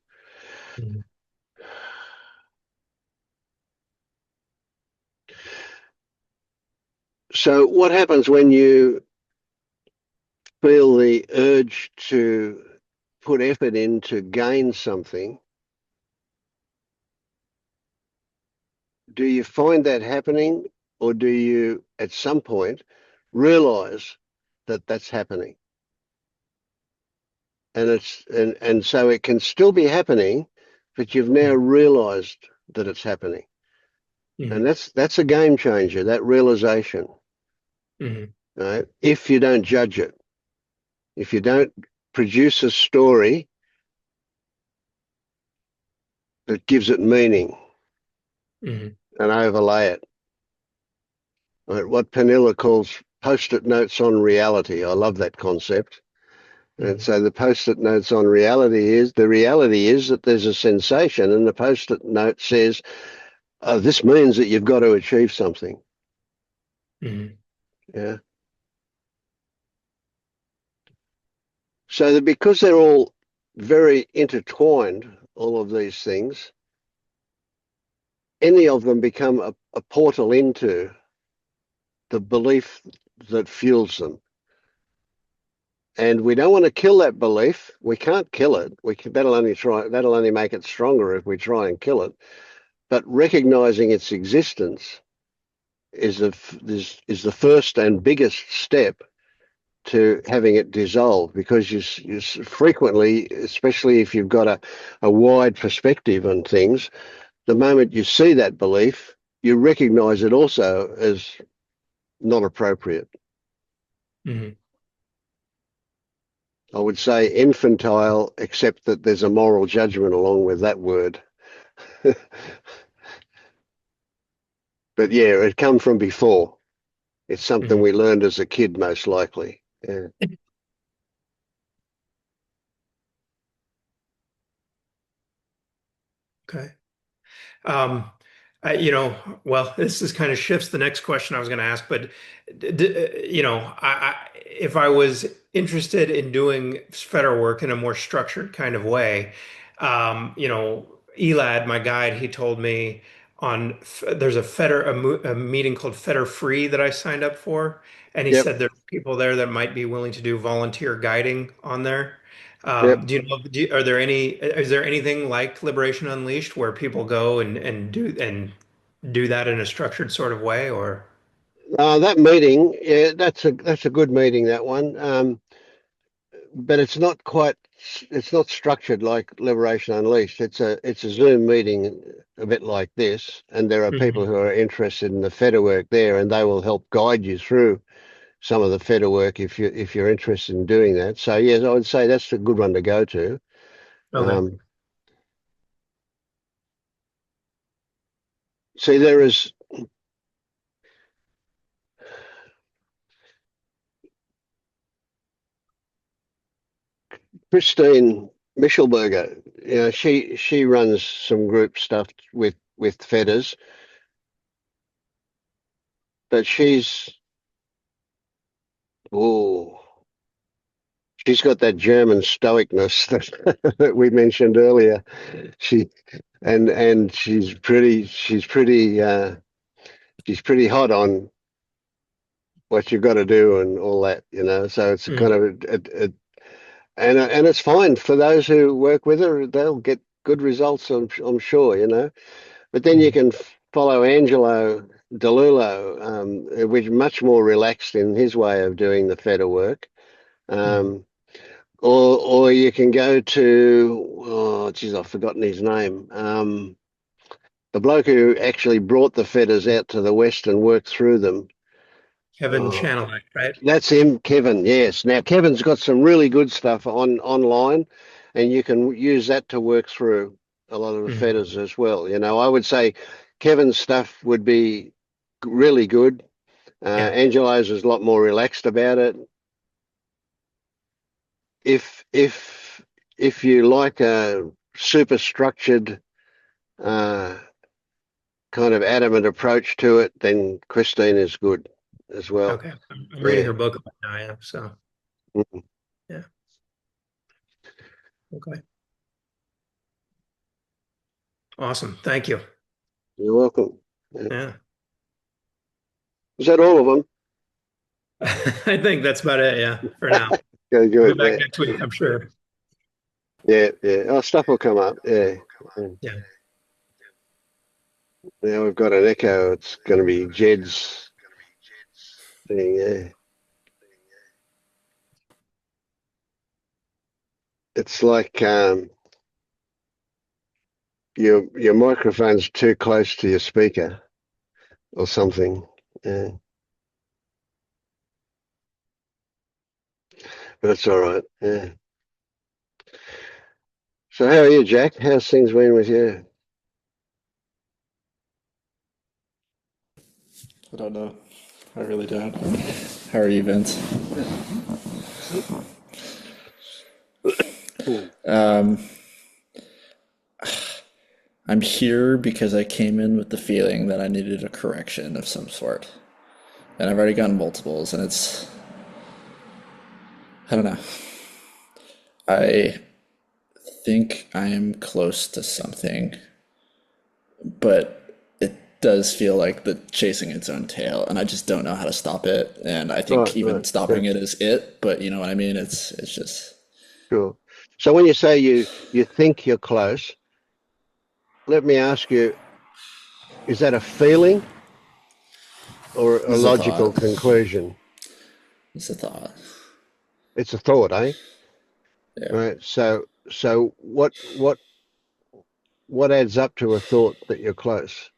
Hmm. So what happens when you feel the urge to put effort in to gain something? Do you find that happening, or do you at some point realize that that's happening? And so it can still be happening, but you've now realized that it's happening. And Hmm. that's a game changer, that realization, Hmm. right? If you don't judge it, if you don't produce a story that gives it meaning Hmm. and overlay it. Right? What Panilla calls post-it notes on reality. I love that concept. And Hmm. so the post-it notes on reality is that there's a sensation, and the post-it note says, oh, this means that you've got to achieve something. Hmm. Yeah. So that because they're all very intertwined, all of these things, any of them become a portal into the belief that fuels them. And we don't want to kill that belief. We can't kill it. That'll only make it stronger if we try and kill it. But recognizing its existence is the first and biggest step to having it dissolve because you frequently, especially if you've got a wide perspective on things, the moment you see that belief, you recognize it also as not appropriate. Hmm. I would say infantile, except that there's a moral judgment along with that word. But yeah, it come from before. It's something Hmm. we learned as a kid, most likely. Yeah. Okay. Um, well, this kind of shifts the next question I was going to ask, but if I was interested in doing federal work in a more structured kind of way, Elad, my guide, he told me there's a meeting called Feder Free that I signed up for, and he Yep. said there's people there that might be willing to do volunteer guiding on there. Yep. Do you know, are there is there anything like Liberation Unleashed where people go and do that in a structured sort of way or? That meeting, yeah, that's a good meeting, that one. But it's not structured like Liberation Unleashed. It's a Zoom meeting a bit like this, and there are people Mhm. who are interested in the feta work there, and they will help guide you through some of the feta work if you're interested in doing that. So yes, I would say that's a good one to go to. Okay. Um, see, there is Christine Michelberger. You know, she runs some group stuff with fetas, but oh, she's got that German stoicness that we mentioned earlier. She and she's pretty hot on what you've got to do and all that, you know. So it's kind Mhm. of and it's fine for those who work with her. They'll get good results, I'm sure, you know. But then you Mhm. can follow Angelo DeLulo, which is much more relaxed in his way of doing the feta work. Mhm. Um, or you can go to, oh geez, I've forgotten his name. The bloke who actually brought the fetters out to the West and worked through them. Kevin Oh, Chanelak, right? that's him, Kevin. Yes. Now Kevin's got some really good stuff online, and you can use that to work through a lot of the Mhm. fetters as well. You know, I would say Kevin's stuff would be really good. Yeah. Angelo's is a lot more relaxed about it. If if if you like a super structured uh, kind of adamant approach to it, then Christine is good as well. Okay. I'm reading Yeah. her book right now, yeah. So Mm. yeah. Okay. Awesome. Thank you. You're welcome. Yeah. Yeah. Is that all of them? I think that's about it, yeah, for now. Okay, I'll be good. back next week, I'm sure. Yeah. Oh, stuff will come up. Yeah. Yeah. Now we've got an echo. It's going to be Jed's thing. Yeah. It's like your microphone's too close to your speaker or something. Yeah. But it's all right. Yeah. So how are you, Jack? How's things been with you? I don't know. I really don't. How are you, Vince? Hmm. I'm here because I came in with the feeling that I needed a correction of some sort. And I've already gotten multiples, and I don't know. I think I am close to something, but it does feel like the chasing its own tail, and I just don't know how to stop it. And I think Right. even Yeah, stopping it is it, but you know what I mean? It's just, sure. So when you say you think you're close, let me ask you, is that a feeling or a this is a thought. logical conclusion? It's a thought. It's a thought, eh? Yeah. Right. So what adds up to a thought that you're close?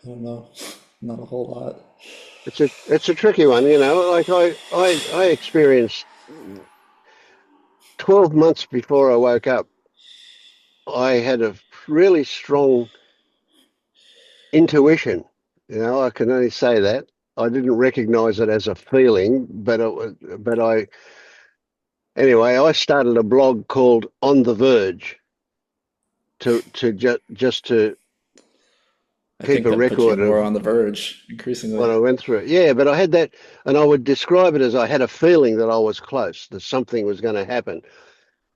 I don't know. Not a whole lot. It's a tricky one, you know. Like I experienced 12 months before I woke up, I had a really strong intuition. You know, I can only say that. I didn't recognize it as a feeling, but anyway, I started a blog called On the Verge just to I keep think a that puts you record more of on the verge what increasingly. I went through. Yeah, but I had that, and I would describe it as I had a feeling that I was close, that something was going to happen.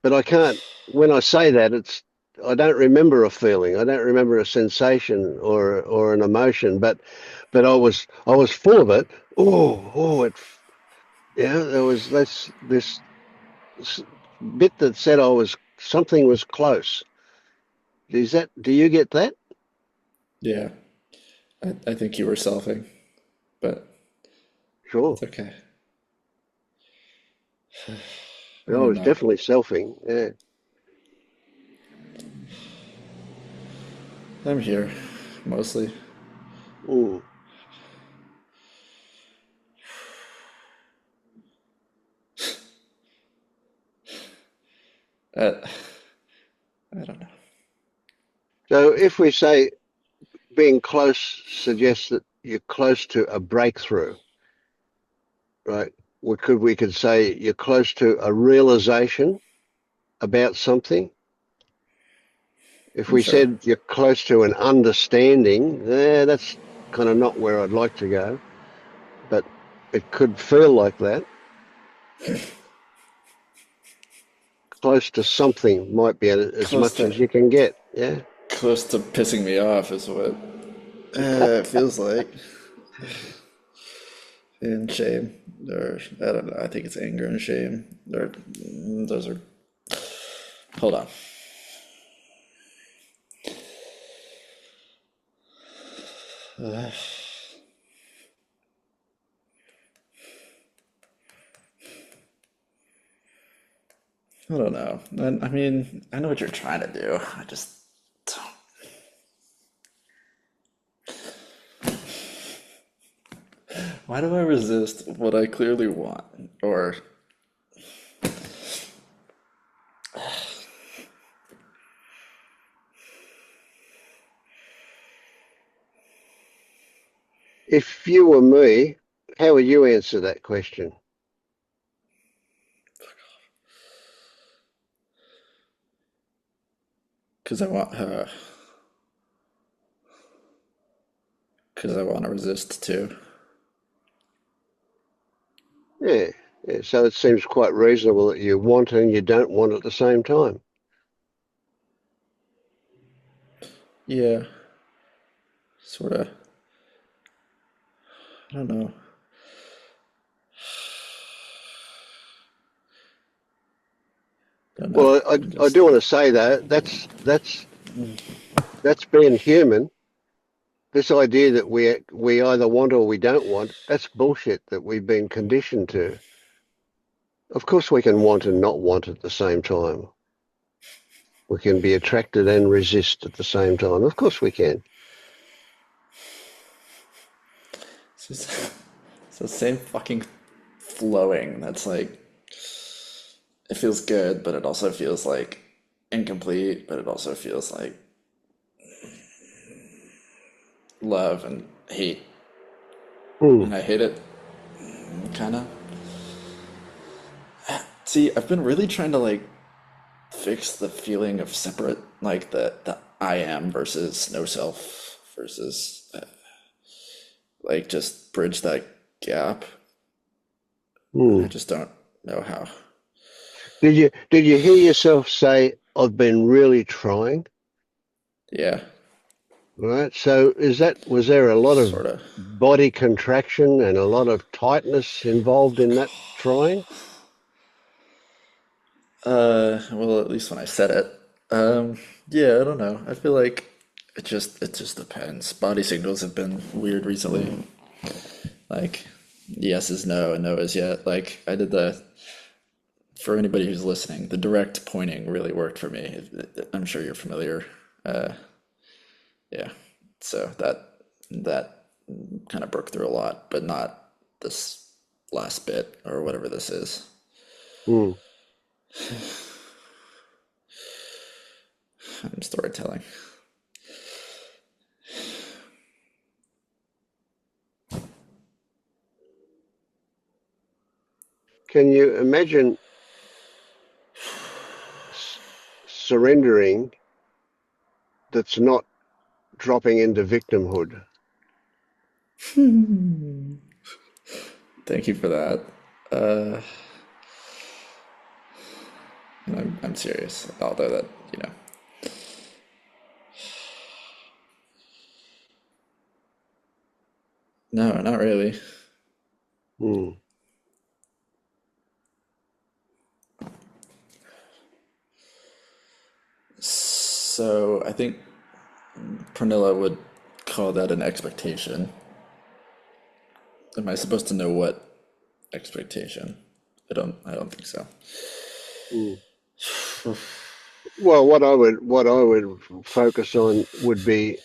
But I can't, when I say that, I don't remember a feeling. I don't remember a sensation or an emotion, but I was full of it. Yeah, there was this bit that said something was close. Do you get that? Yeah. I think you were selfing, but Sure. it's okay. I I don't was know. definitely selfing. Yeah. I'm here, mostly. Mm. Uh, I don't know. So if we say being close suggests that you're close to a breakthrough, right? We could say you're close to a realization about something. If we Sure. said you're close to an understanding, that's kind of not where I'd like to go, but it could feel like that. Close to something might be as Close much to as you can get. Yeah. close to pissing me off is what it feels like. And shame, or I don't know. I think it's anger and shame. Or those are. Hold on. I don't know. I mean, I know what you're trying to do. I just don't. Why do I resist what I clearly want? Or If you were me, how would you answer that question? because I want her, because I want to resist too. Yeah. Yeah. So it seems quite reasonable that you want and you don't want at the same time. Yeah, sort of. I don't know. I don't know. Well, I'm I just. do want to say though, that's being human. This idea that we either want or we don't want, that's bullshit that we've been conditioned to. Of course we can want and not want at the same time. We can be attracted and resist at the same time. Of course we can. It's just. It's the same fucking flowing. That's like. It feels good, but it also feels like incomplete, but it also feels like love and hate. Hmm. And I hate it, kind of. See, I've been really trying to like fix the feeling of separate, like the I am versus no self versus like just bridge that gap. And I Hmm. just don't know how. Did you hear yourself say, I've been really trying? Yeah, Right. So was there a lot of sort of. body contraction and a lot of tightness involved in that trying? Well, at least when I said it. Um, yeah, I don't know. I feel like it just depends. Body signals have been weird recently. Like yes is no and no is yet. Like I did the for anybody who's listening, the direct pointing really worked for me. I'm sure you're familiar. Uh, yeah. So that kind of broke through a lot, but not this last bit or whatever this is. Hmm. I'm storytelling. Can you imagine s- surrendering that's not dropping into victimhood? Thank you for that. Uh, and I'm serious, although that no, not really. Hmm. So I think Pranilla would call that an expectation. Am I supposed to know what expectation? I don't think so. Hmm. Well, what I would focus on would be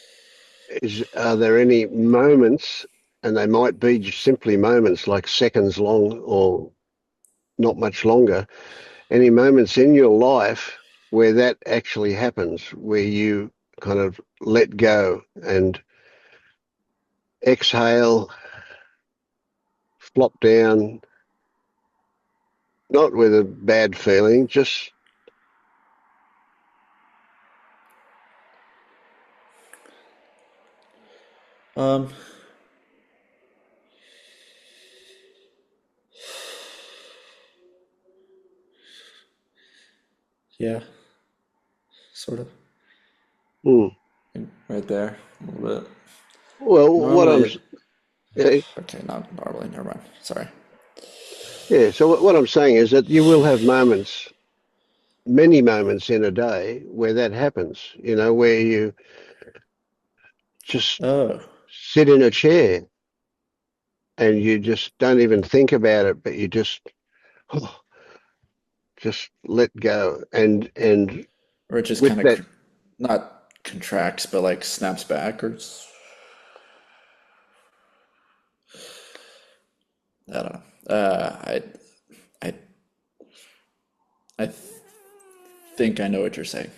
is, are there any moments, and they might be just simply moments like seconds long or not much longer, any moments in your life where that actually happens, where you kind of let go and exhale, flop down, not with a bad feeling, just Um, yeah, sort of. hmm. Right there, a little bit. Well, Normally, yeah, okay, not normally. Never mind. Sorry. yeah. So what I'm saying is that you will have moments, many moments in a day where that happens. Where you just Oh, sit in a chair and you just don't even think about it, but you just oh, just let go. And or it just with kind of that, not contracts, but like snaps backwards. I don't know. I, I think I know what you're saying.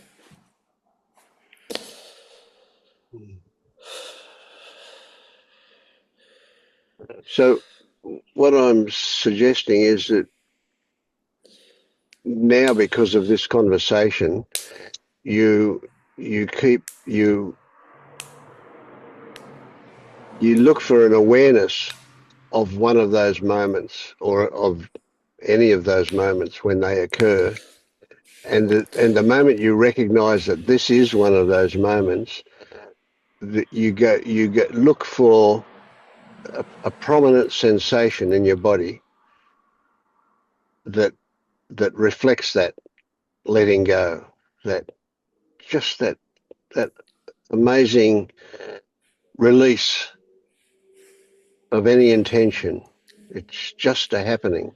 so what I'm suggesting is that now, because of this conversation, you you keep you look for an awareness of one of those moments or of any of those moments when they occur. And the moment you recognize that this is one of those moments, that you go look for a prominent sensation in your body that that reflects that letting go, that just that amazing release of any intention. It's just a happening.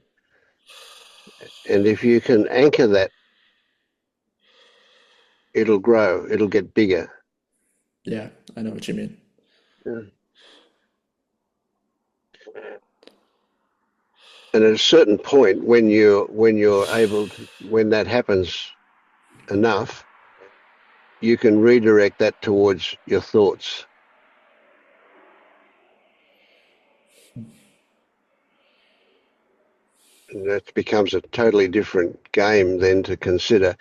And if you can anchor that, it'll grow, it'll get bigger. Yeah, I know what you mean. Yeah. And at a certain point, when you're able to, when that happens enough, you can redirect that towards your thoughts. And that becomes a totally different game then to consider.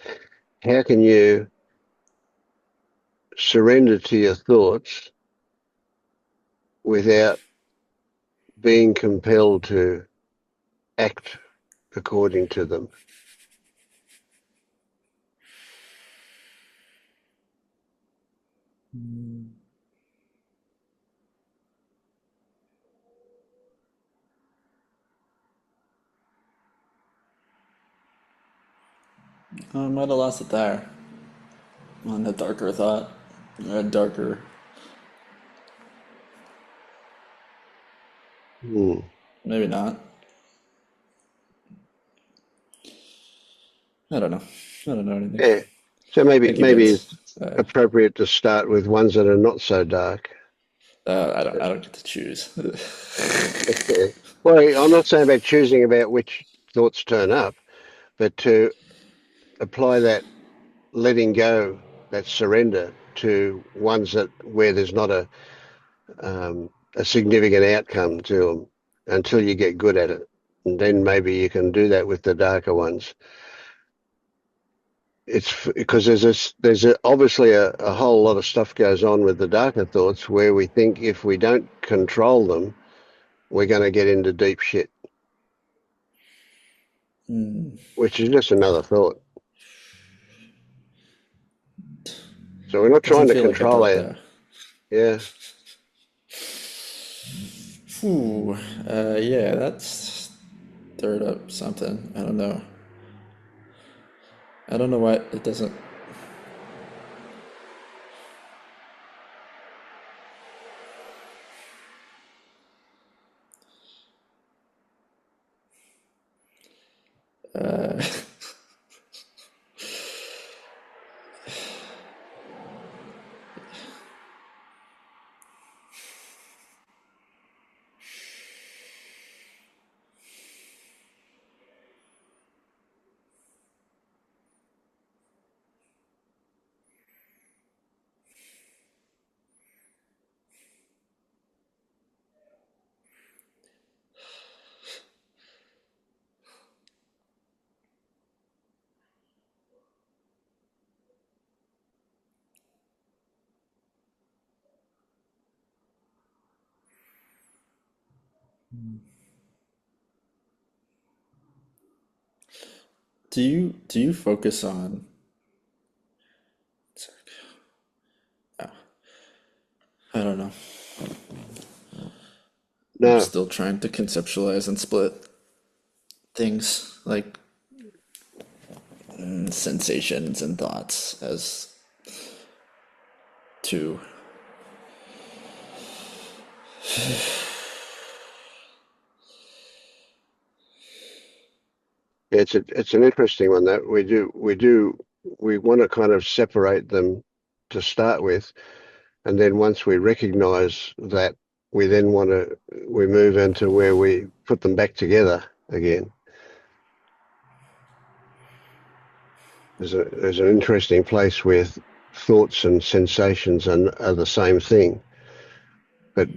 How can you surrender to your thoughts without being compelled to act according to them? I might have lost it there. On a darker thought, a darker. Hmm. Maybe not. I don't know. I don't know anything. Yeah. So maybe Thank you, maybe Vince. it's appropriate to start with ones that are not so dark. I don't. I don't get to choose. Yeah. Well, I'm not saying about choosing about which thoughts turn up, but to apply that letting go, that surrender to ones that where there's not a significant outcome to them until you get good at it, and then maybe you can do that with the darker ones. It's because obviously a whole lot of stuff goes on with the darker thoughts where we think if we don't control them, we're going to get into deep shit, which is just another thought. So we're not Doesn't trying to feel like a control thought it. though. Yeah. Ooh, yeah, that's stirred up something. I don't know. I don't know why it doesn't. Do you focus on? I don't know. I'm No. still trying to conceptualize and split things like sensations and thoughts as two. It's an interesting one that we want to kind of separate them to start with, and then once we recognize that, we then want to we move into where we put them back together again. There's an interesting place where thoughts and sensations are the same thing, but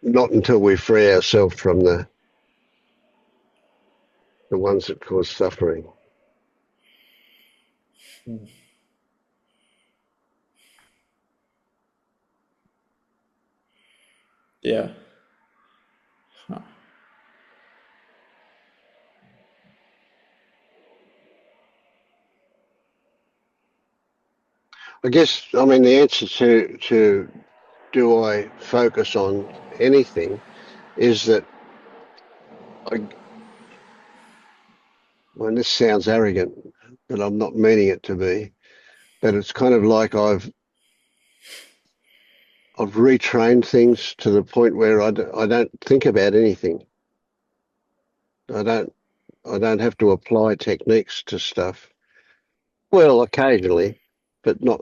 not until we free ourselves from the ones that cause suffering. Yeah. Huh. I guess I mean the answer to do I focus on anything is that I well, this sounds arrogant, but I'm not meaning it to be. But it's kind of like I've retrained things to the point where I don't think about anything. I don't I don't have to apply techniques to stuff. Well, occasionally, but not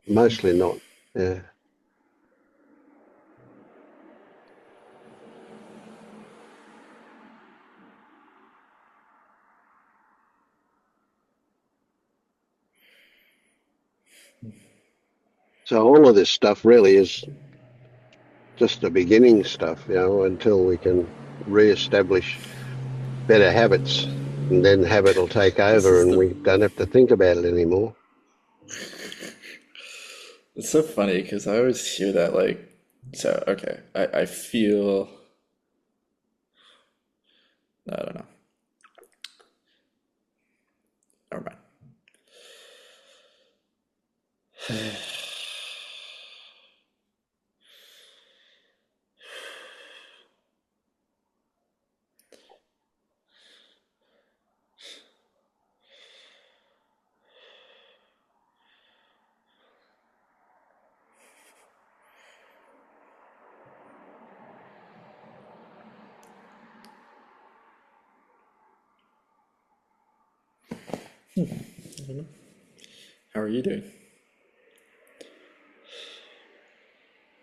mostly not. Yeah. So all of this stuff really is just the beginning stuff, until we can re-establish better habits, and then habit will take This over, is and the. we don't have to think about it anymore. It's so funny because I always hear that like. So okay, I feel. I don't know. Never mind. How are you doing?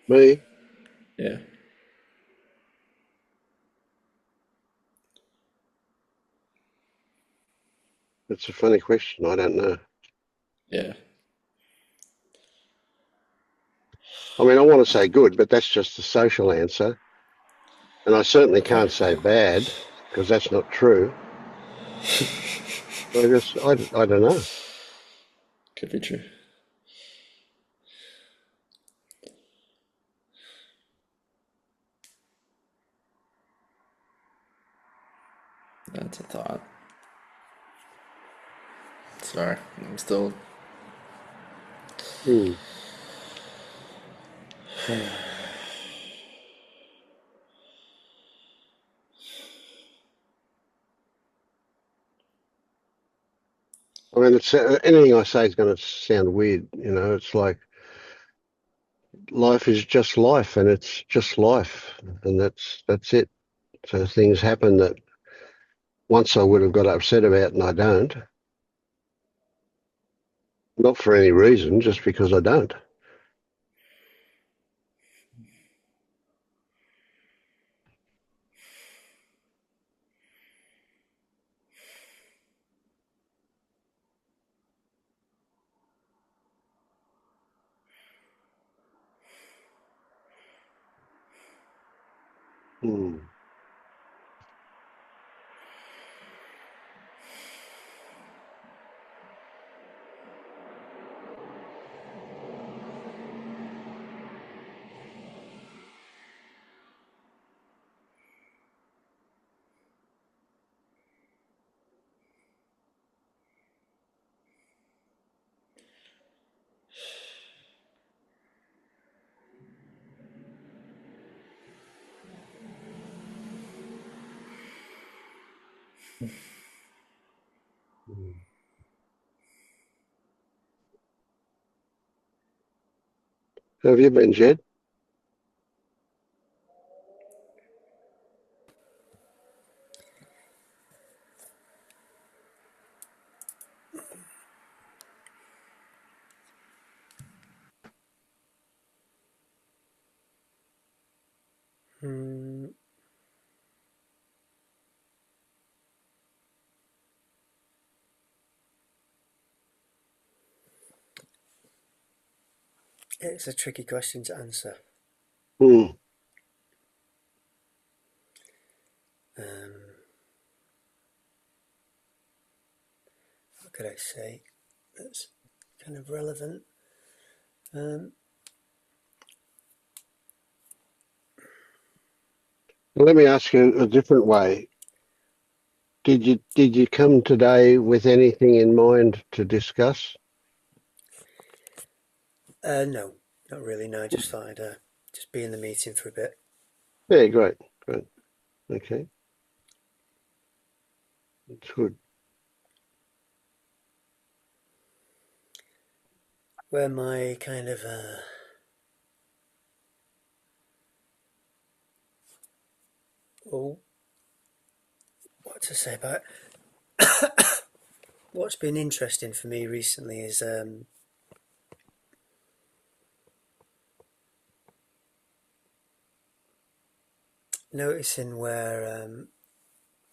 Me, Yeah, that's a funny question. I don't know. yeah. I mean, I want to say good, but that's just the social answer. And I certainly Okay, can't say bad because that's not true. I don't know. could be true. That's a thought. Sorry, I'm still. Hmm. I mean, it's anything I say is going to sound weird. You know, it's like life is just life, and it's just life, and that's it. So things happen that once I would have got upset about, and I don't. Not for any reason, just because I don't. Hmm. Hmm. How have you been, Jed? Mm, it's a tricky question to answer. Hmm. Um, what could I say that's kind of relevant? Um, Well, let me ask you a different way. Did you come today with anything in mind to discuss? no, not really. No, I just thought I'd just be in the meeting for a bit. Yeah, great, great. Okay, that's good. Where my kind of oh, what to say about what's been interesting for me recently is noticing where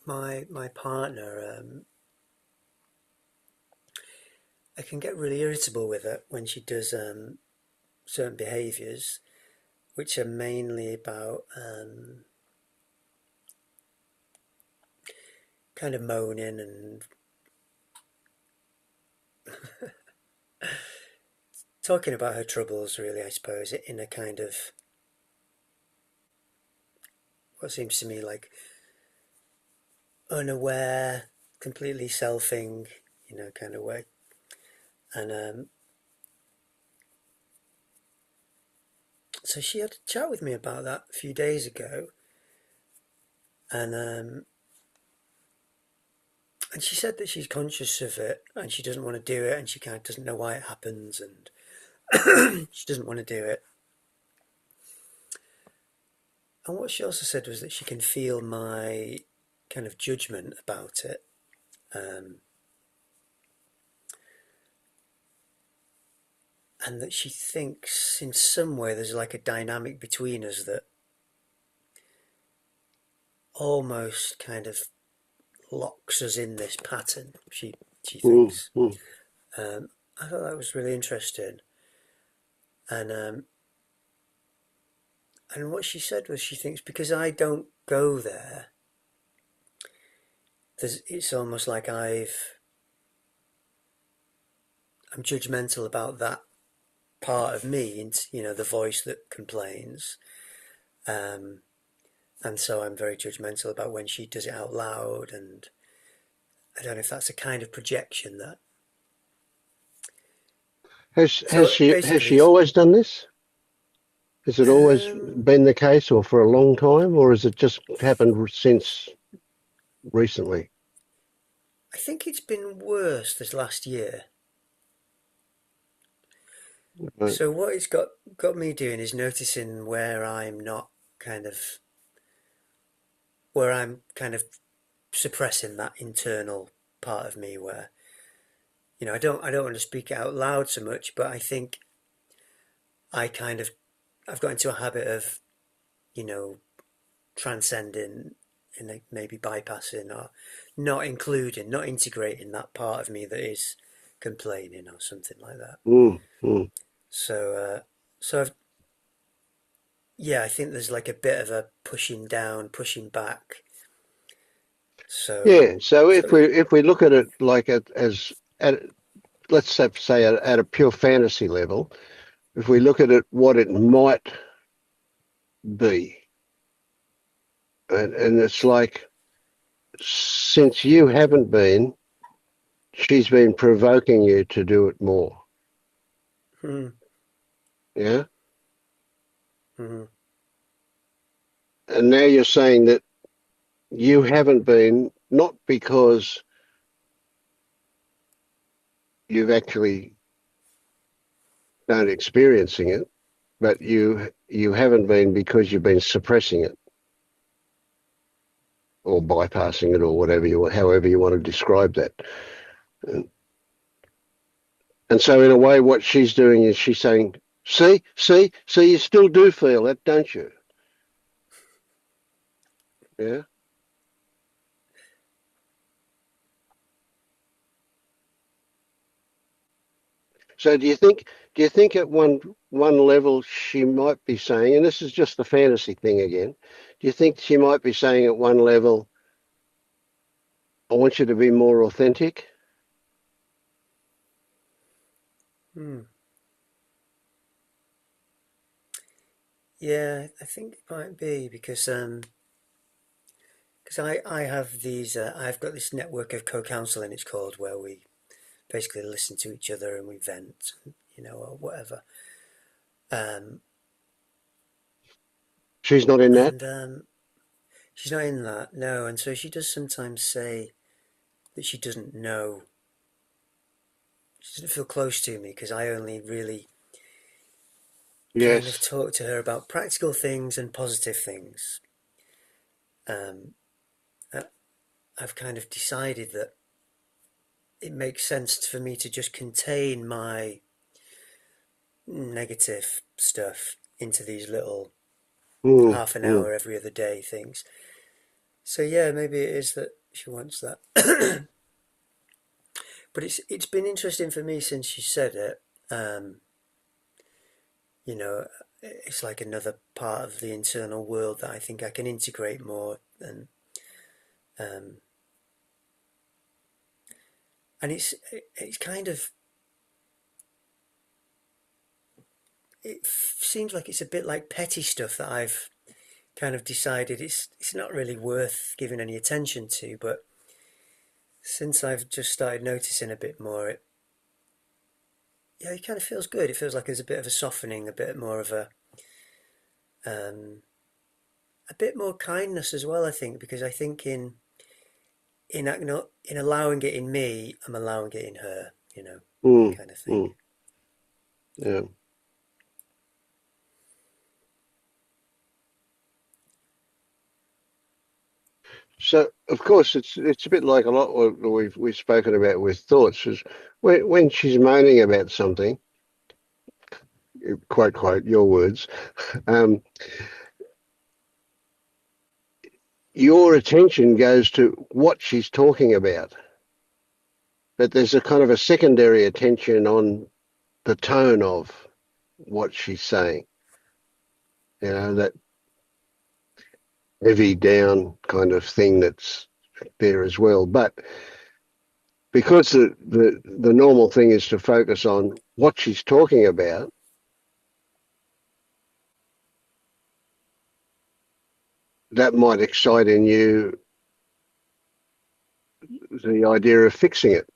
my partner I can get really irritable with her when she does certain behaviours, which are mainly about kind of moaning and talking about her troubles. Really, I suppose, in a kind of what seems to me like unaware, completely selfing, kind of way. And so she had a chat with me about that a few days ago, and and she said that she's conscious of it and she doesn't want to do it, and she kind of doesn't know why it happens, and she doesn't want to do it. And what she also said was that she can feel my kind of judgment about it. Um, and that she thinks in some way there's like a dynamic between us that almost kind of locks us in this pattern. She mm, thinks. mm. Um, I thought that was really interesting, and what she said was she thinks because I don't go there, it's almost like I'm judgmental about that part of me, and the voice that complains, um, and so I'm very judgmental about when she does it out loud, and I don't know if that's a kind of projection that. Has So basically, she it's always done this? Has it always um, been the case, or for a long time, or has it just happened since recently? I think it's been worse this last year. Right. So what it's got me doing is noticing where I'm kind of suppressing that internal part of me where I don't want to speak it out loud so much, but I think I kind of I've got into a habit of you know transcending and like maybe bypassing or not integrating that part of me that is complaining or something like that. Mm, mm. So so I've yeah, I think there's like a bit of a pushing down, pushing back. So Yeah. So so if we look at it like as at let's say at a pure fantasy level, if we look at it what it might be, and it's like since you haven't been, she's been provoking you to do it more. hmm, Yeah. hmm, And now you're saying that you haven't been, not because you've actually done experiencing it, but you haven't been because you've been suppressing it or bypassing it or whatever however you want to describe that. And, and so in a way, what she's doing is she's saying, see, you still do feel that, don't you? Yeah. So do you think at one level she might be saying, and this is just the fantasy thing again, do you think she might be saying at one level, I want you to be more authentic? hmm. Yeah, I think it might be because I have I've got this network of co-counseling it's called where we basically listen to each other and we vent, or whatever. Um, She's not in that? and she's not in that, no. And so she does sometimes say that she doesn't know, she doesn't feel close to me because I only really kind of Yes. talk to her about practical things and positive things. Um, uh, I've kind of decided that it makes sense for me to just contain my negative stuff into these little Mm, half an mm. hour every other day things. So yeah, maybe it is that she wants that. But it's been interesting for me since she said it. Um, you know, it's like another part of the internal world that I think I can integrate more, um, and it's kind of it seems like it's a bit like petty stuff that I've kind of decided it's not really worth giving any attention to. But since I've just started noticing a bit more, it kind of feels good. It feels like there's a bit of a softening, a bit more of um, a bit more kindness as well. I think because I think in allowing it in me, I'm allowing it in her. That Mm, kind of thing. mm, yeah. So of course it's a bit like a lot what we've spoken about with thoughts is when she's moaning about something, quote your words, um, your attention goes to what she's talking about, but there's a kind of a secondary attention on the tone of what she's saying. You know, that heavy down kind of thing that's there as well. But because the normal thing is to focus on what she's talking about, that might excite in you the idea of fixing it,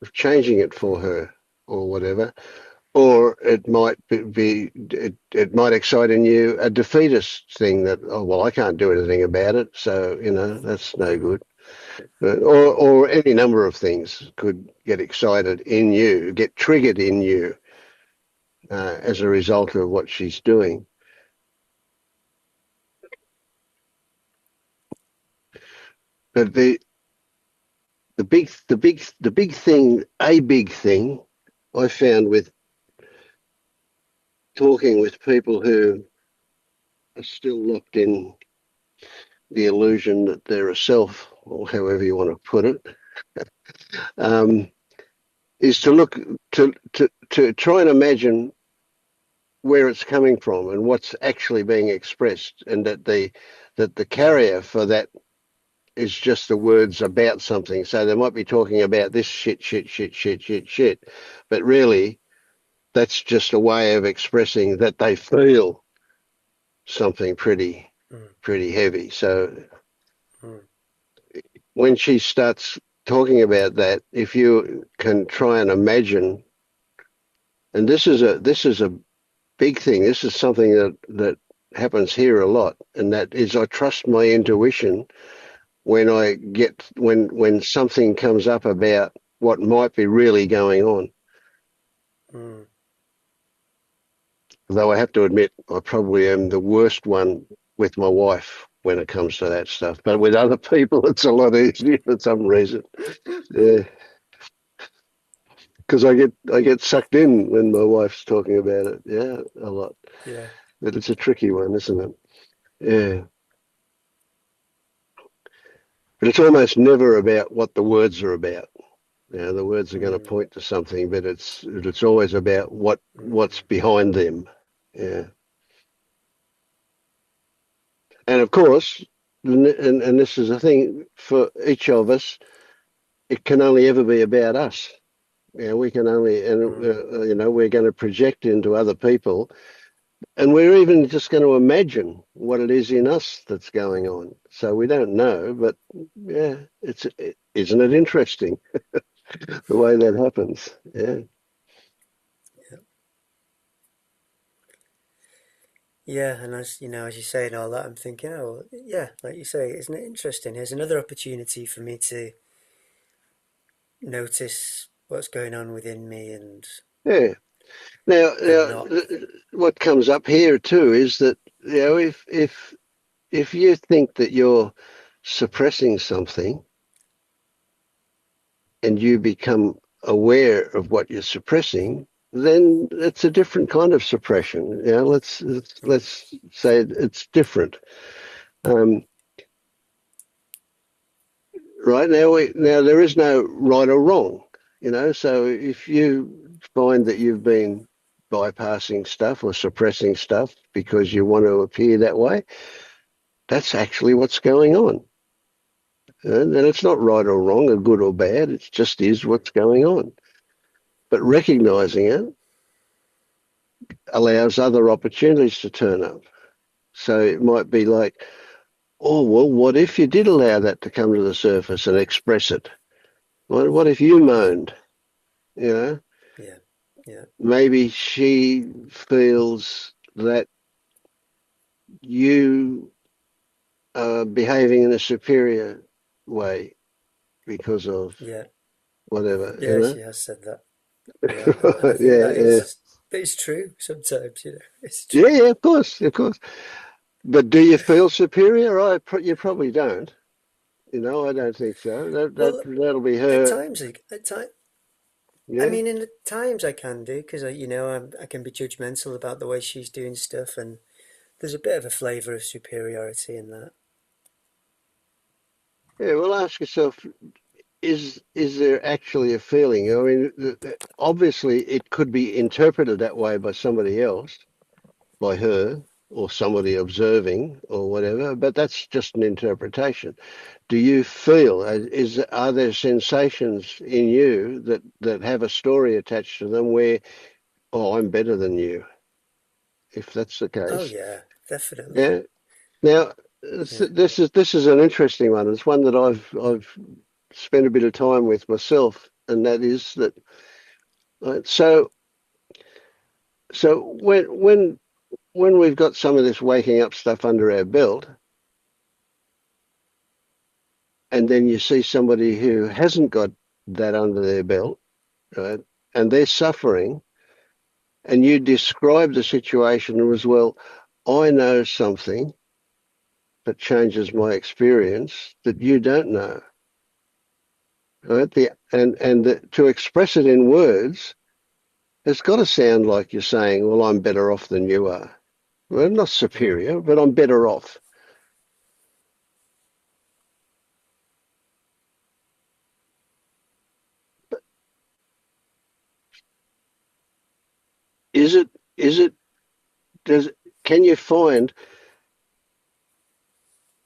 of changing it for Mm, her or whatever. Or it might it might excite in you a defeatist thing that, oh well, I can't do anything about it, so that's no mm, good. Or any number of things could get excited in you, get triggered in you as a result of what she's doing. But a big thing I found with talking with people who are still locked in the illusion that they're a self, or however you want to put it, um, is to look to try and imagine where it's coming from and what's actually being expressed, and that the mm, carrier for that is just the words about something. So they might be talking about this shit, shit, shit, shit, shit, shit, but really that's just a way of expressing that they feel something mm, pretty heavy. So mm, when she starts talking about that, if you can try and imagine, and this is a big thing. This is something that happens here a lot, and that is I trust my intuition when something comes up about what might be really going on. mm. Though I have to admit, I probably am the worst one with my wife when it comes to that stuff. But with other people, it's a lot easier for some reason. Yeah, because I get sucked in when my wife's talking about it. Yeah, a lot. Yeah. But it's a tricky one, isn't it? Yeah. But it's almost never about what the words are about. The words are going to Mm, point to something, but it's always about what's mm, behind them. Yeah, and of course, and this is a thing for each of us. It can only ever be about us. We can only, and mm, we're going to project into other people, and we're even just going to imagine what it is in us that's going on. So we don't know, but yeah, isn't it interesting the way that happens? Yeah. yeah. Yeah, and as you say and all that, I'm thinking, oh, yeah, like you say, isn't it interesting? Here's another opportunity for me to notice what's going on within me Yeah. Now, and not. what comes up here too is that if you think that you're suppressing something and you become aware of what you're suppressing, then it's a different kind of suppression. Mm, Let's say it's different. Um, right now there is no right or wrong. So if you find that you've been bypassing stuff or suppressing stuff because you want to appear that way, that's actually what's going on. And it's not right or wrong or good or bad. It just is mm, what's going on. But recognizing it allows other opportunities to turn up. So it might be like, oh, well, what if you did allow that to come to the surface and express it? What if you yeah, moaned? You know, yeah, yeah, maybe she feels that you are behaving in a superior way because of yeah, yeah. whatever. She has said that. Yeah, and I think Yeah, that yeah. is true. Sometimes, it's Yeah, true. yeah, of course, of course. But do you feel superior? You probably don't. I don't think so. That'll Well, be at her. times, at time, I Yeah. mean, in the times I can do because I can be judgmental about the way she's doing stuff, and there's a bit of a flavour of superiority in that. Yeah. Well, ask yourself: is there actually a feeling? I mean, obviously, it could be interpreted that way by somebody else, by her or somebody observing or whatever. But that's just an interpretation. Do you feel? Are there sensations in you that have a story attached to them where, oh, I'm better than you? If that's the Oh case, yeah, definitely. yeah. Now, Yeah. this is an interesting one. It's one that I've spent a bit of time with myself, and that is that. So when we've got some of this waking up stuff under our belt, and then you see somebody who hasn't got that under their belt, right, and they're suffering, and you describe the situation as well. I know something that changes my experience that you don't know. Right? To express it in words, it's got to sound like you're saying, "Well, I'm better off than you are." Well, I'm not Mm. superior, but I'm better off. But is it? Is it? Does? Can you find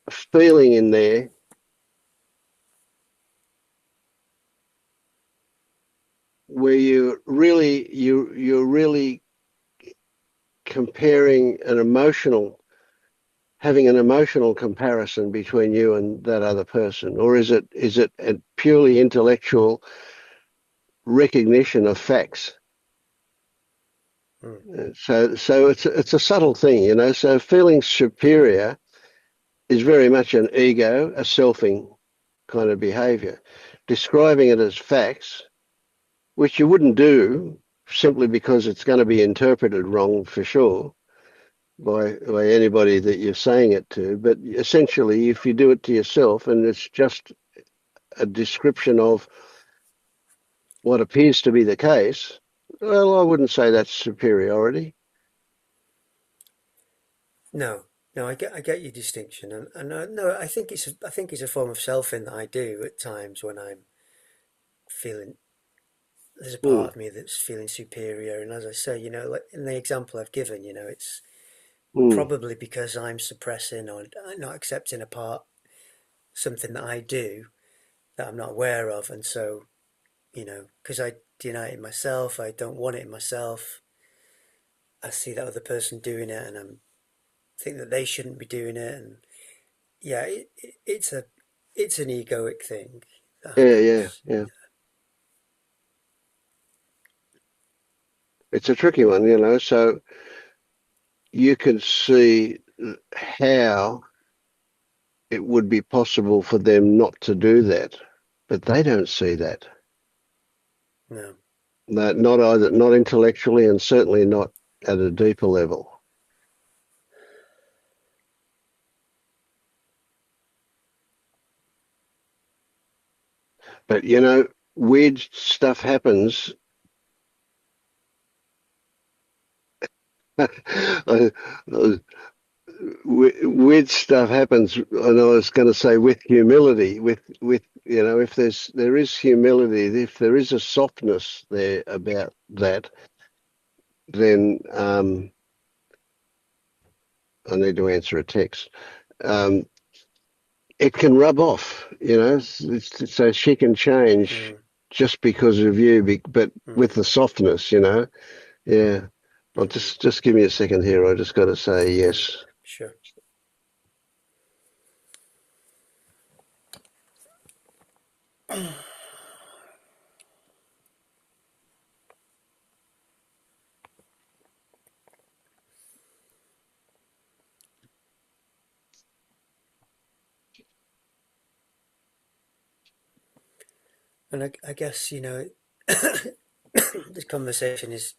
a feeling in there where you're really comparing an emotional, having an emotional comparison between you and that other person, or is it a purely intellectual recognition of facts? Mm. So it's a subtle thing, you know. So feeling superior is very much an ego, a selfing kind of behavior. Describing it as facts, which you wouldn't do simply because it's going to be interpreted wrong for sure by anybody that you're saying it to. But essentially, if you do it to yourself and it's just a description of what appears to be the case, well, I wouldn't say that's superiority. No, no, I get your distinction, and no, I think it's a form of selfing that I do at times when I'm feeling. There's a part Hmm. of me that's feeling superior, and as I say, like in the example I've given, it's Hmm. probably because I'm suppressing or not accepting a part, something that I do that I'm not aware of, and so because I deny it in myself, I don't want it in myself. I see that other person doing it, and think that they shouldn't be doing it, and yeah, it's an egoic thing that Yeah, yeah, happens. yeah. It's a tricky one, you know. So you can see how it would be possible for them not to do that, but they don't see that. No, Not either, not intellectually, and certainly not at a deeper level. But you know, weird stuff happens. I, I, weird stuff happens, and I was going to say with humility, with you know, if there is humility, if there is a softness there about that, then I need to answer a text. Um, it can rub off, you know, so she can change mm, just because of you, but mm, with the softness, you know. Yeah. Well, mm-hmm, just give me a second here. I just got to say mm, yes. sure. And I guess this conversation is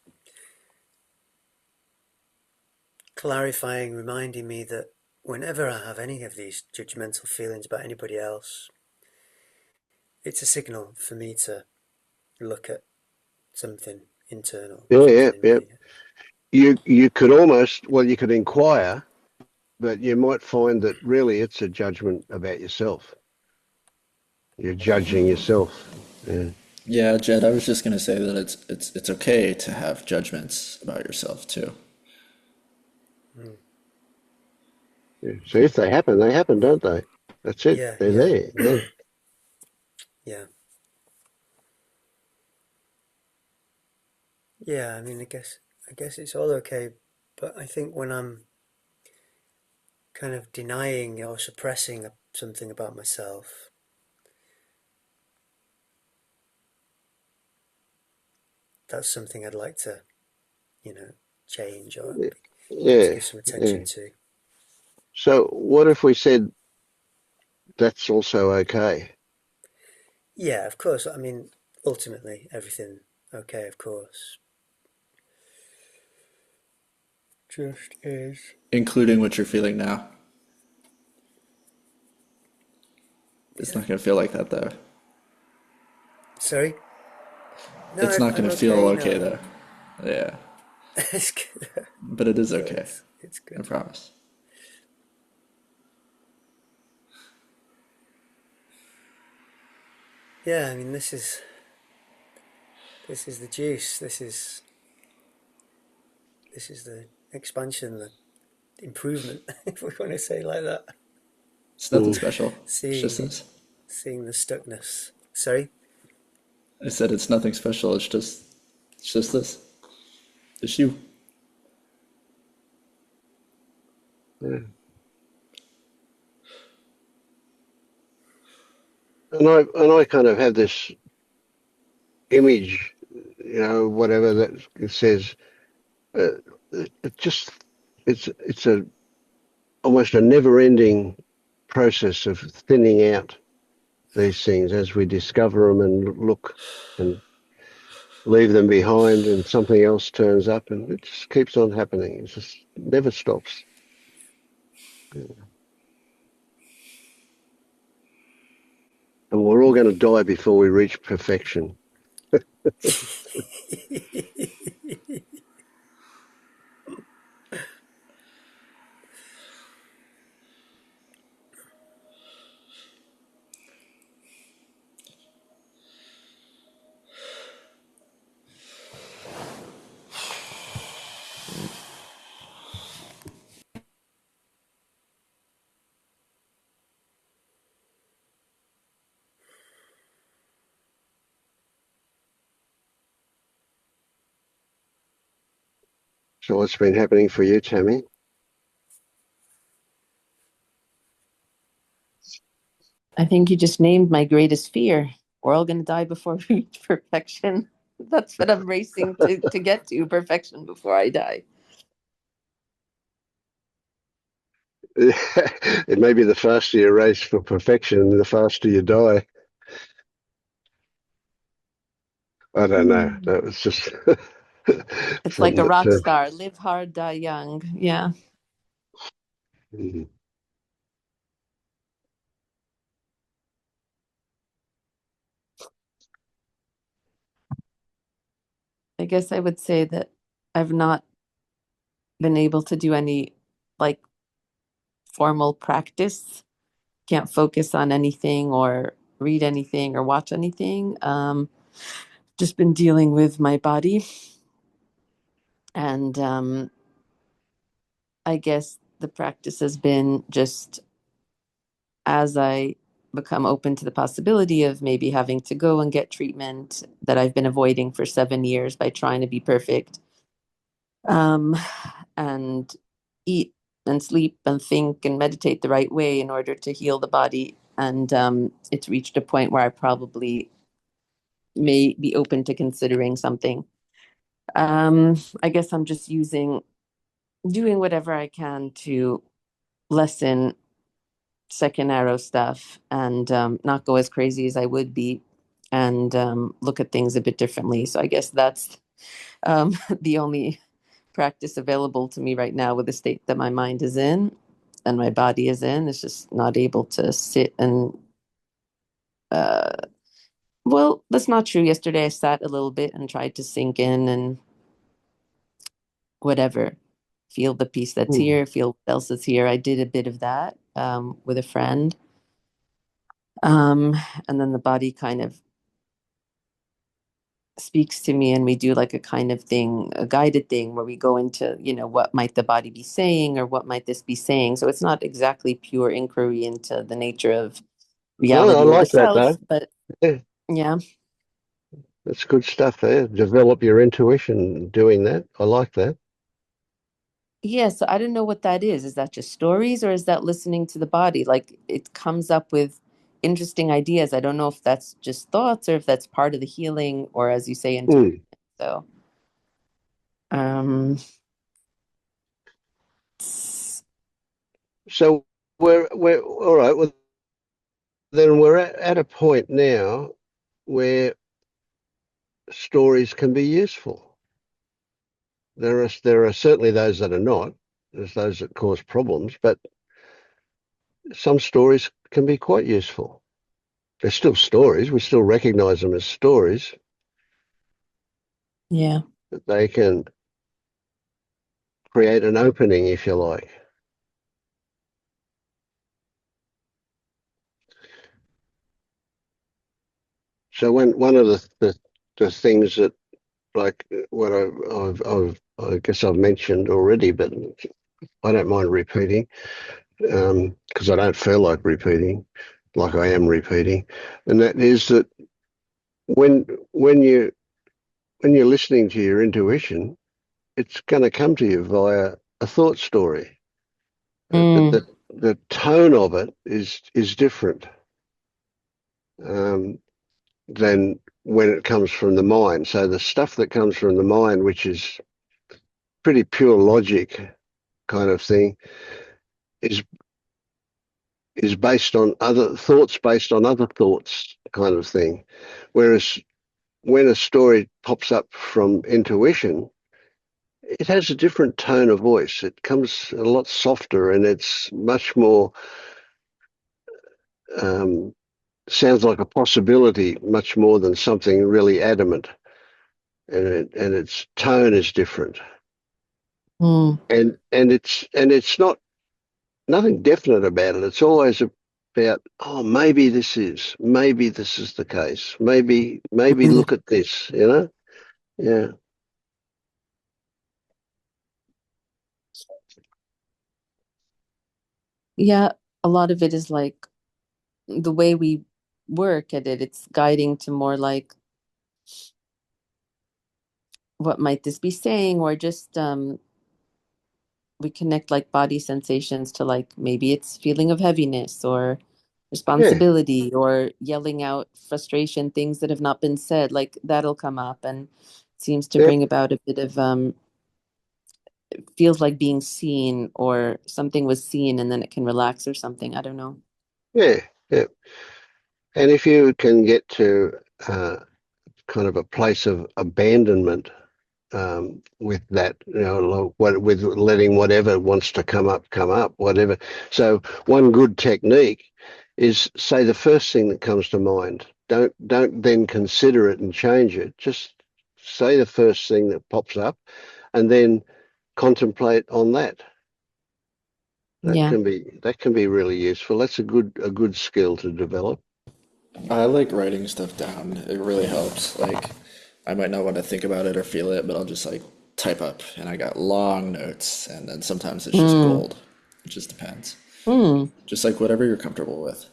clarifying, reminding me that whenever I have any of these judgmental feelings about anybody else, it's a signal for me to look at something internal, Yeah, yeah, something in yeah. me. You could almost, well, you could inquire, but you might find that really it's a judgment about yourself. You're judging yourself. Yeah. Yeah, Jed, I was just gonna say that it's okay to have judgments about yourself too. Mm. Yeah. So if they happen, don't they? That's it. Yeah, They're yeah, there. Yeah. yeah, yeah. I mean, I guess it's all okay, but I think when I'm kind of denying or suppressing something about myself, that's something I'd like to, you know, change or begin to Yeah. give some attention Yeah. to. So what if we said that's also okay? Yeah, of course. I mean, ultimately, everything okay, of course. Just is. Including what you're feeling now. It's Yeah. not gonna feel like that though. Sorry? No, It's not I'm gonna feel okay. okay No, though. Yeah. it's good. But it is No, okay. it's I good. promise. Yeah, I mean, this is the juice. This is the expansion, the improvement, if we want to say it like that. It's nothing Mm. special. It's just Seeing this. seeing the stuckness. Sorry. I said it's nothing special. It's just this. It's you. Yeah. And I kind of have this image, whatever that it says. Uh, it just it's a almost a never-ending process of thinning out these things as we discover them and look and leave them behind, and something else turns up, and it just keeps on happening. It just never stops. And we're all going to die before we reach perfection. So what's been happening for you, Tammy? I think you just named my greatest fear. We're all going to die before we reach perfection. That's what I'm racing to get to perfection before I die. It may be the faster you race for perfection, the faster you die. I don't know. Hmm. That was just It's like something a rock that. star live hard, die young. Yeah. Mm. I guess I would say that I've not been able to do any like formal practice. Can't focus on anything or read anything or watch anything. Just been dealing with my body. And I guess the practice has been just as I become open to the possibility of maybe having to go and get treatment that I've been avoiding for 7 years by trying to be perfect, um, and eat and sleep and think and meditate the right way in order to heal the body. And it's reached a point where I probably may be open to considering something. I guess I'm just doing whatever I can to lessen second arrow stuff and not go as crazy as I would be and look at things a bit differently. So I guess that's the only practice available to me right now with the state that my mind is in and my body is in. It's just not able to sit and uh, Well, that's not true. Yesterday I sat a little bit and tried to sink in and whatever, feel the peace that's Hmm. here, feel what else is here. I did a bit of that with a friend. And then the body kind of speaks to me and we do like a kind of thing, a guided thing where we go into, what might the body be saying or what might this be saying. So it's not exactly pure inquiry into the nature of No, I reality or the like that though. self, but Yeah, yeah. that's good stuff there. Develop your intuition doing that. I like that. Yeah, so I don't know what that is. Is that just stories or is that listening to the body? Like it comes up with interesting ideas. I don't know if that's just thoughts or if that's part of the healing or as you say, intuition. Hmm. So, um, So we're all right. Well, then we're at a point now where stories can be useful. There are certainly those that are not. There's those that cause problems, but some stories can be quite useful. They're still stories. We still recognize them as stories, yeah. but they can create an opening, if you like. So when one of the things that like what I guess I've mentioned already, but I don't mind repeating because I don't feel like repeating, like I am repeating, and that is that when when you when you're listening to your intuition, it's going to come to you via a thought story, but Mm, the tone of it is different um, than when it comes from the mind. So the stuff that comes from the mind, which is pretty pure logic kind of thing, is is based on other thoughts kind of thing. Whereas when a story pops up from intuition, it has a different tone of voice. It comes a lot softer and it's much more um, sounds like a possibility much more than something really adamant. And its tone is different. mm, And it's not nothing definite about it. It's always about, oh, maybe this is the case. Maybe mm. look at this, you know? Yeah. Yeah, a lot of it is like the way we work at it, it's guiding to more like what might this be saying or just we connect like body sensations to like maybe it's feeling of heaviness or Yeah. responsibility or yelling out frustration, things that have not been said, like that'll come up and seems to Yeah. bring about a bit of feels like being seen or something was seen and then it can relax or something. I don't know. Yeah. Yeah. And if you can get to uh, kind of a place of abandonment with that, with letting whatever wants to come up, whatever. So one good technique is say the first thing that comes to mind. Don't then consider it and change it. Just say the first thing that pops up, and then contemplate on that. Yeah. That can be really useful. That's a good skill to develop. I like writing stuff down. It really helps. Like, I might not want to think about it or feel it, but I'll just like type up, and I got long notes, and then sometimes it's just Mm. gold. It just depends. Mm. Just like whatever you're comfortable with.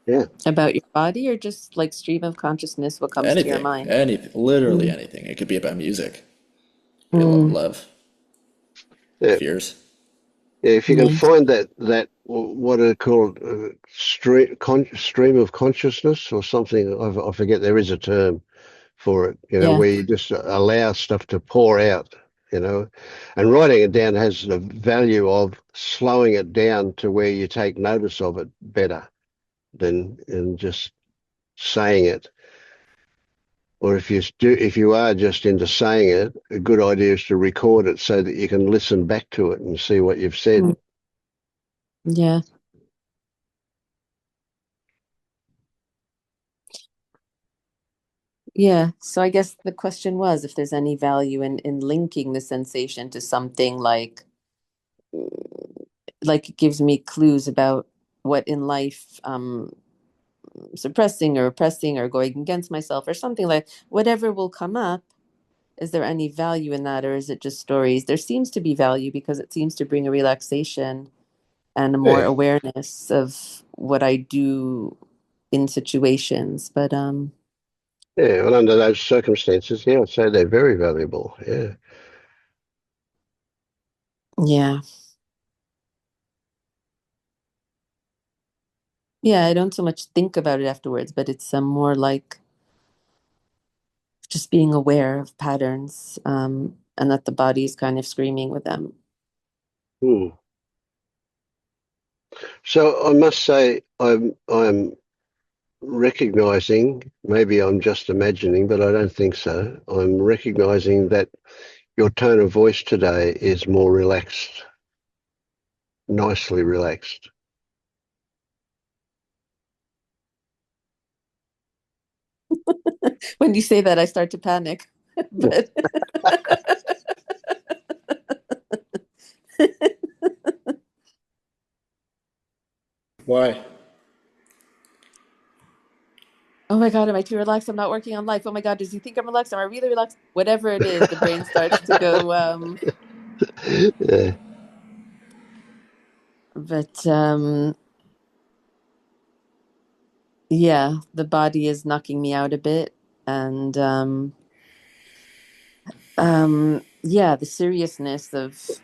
Yeah, About your body or just like stream of consciousness, what comes to your Anything, mind? anything, literally Mm. anything. It could be about music, it could be Mm. love, yeah. fears. Yeah, if you can Nice. find that what are called stream of consciousness or something, I forget. There is a term for it. Yeah. Where you just allow stuff to pour out. And writing it down has the value of slowing it down to where you take notice of it better than just saying it. Or if you are just into saying it, a good idea is to record it so that you can listen back to it and see what you've said. Mm. Yeah. Yeah. So I guess the question was if there's any value in linking the sensation to something like it gives me clues about what in life suppressing or oppressing or going against myself or something like whatever will come up. Is there any value in that, or is it just stories? There seems to be value because it seems to bring a relaxation and a more Yeah, awareness of what I do in situations. But yeah. Well, under those circumstances, yeah, I'd say they're very valuable. Yeah. yeah. Yeah, I don't so much think about it afterwards, but it's more like just being aware of patterns, and that the body is kind of screaming with them. Hmm. So I must say, I'm recognizing, maybe I'm just imagining, but I don't think so. I'm recognizing that your tone of voice today is more relaxed, nicely relaxed. When you say that, I start to panic. But Why? oh my God, am I too relaxed? I'm not working on life. Oh my God, does he think I'm relaxed? Am I really relaxed? Whatever it is, the brain starts to go. Yeah. But yeah, the body is knocking me out a bit. And yeah, the seriousness of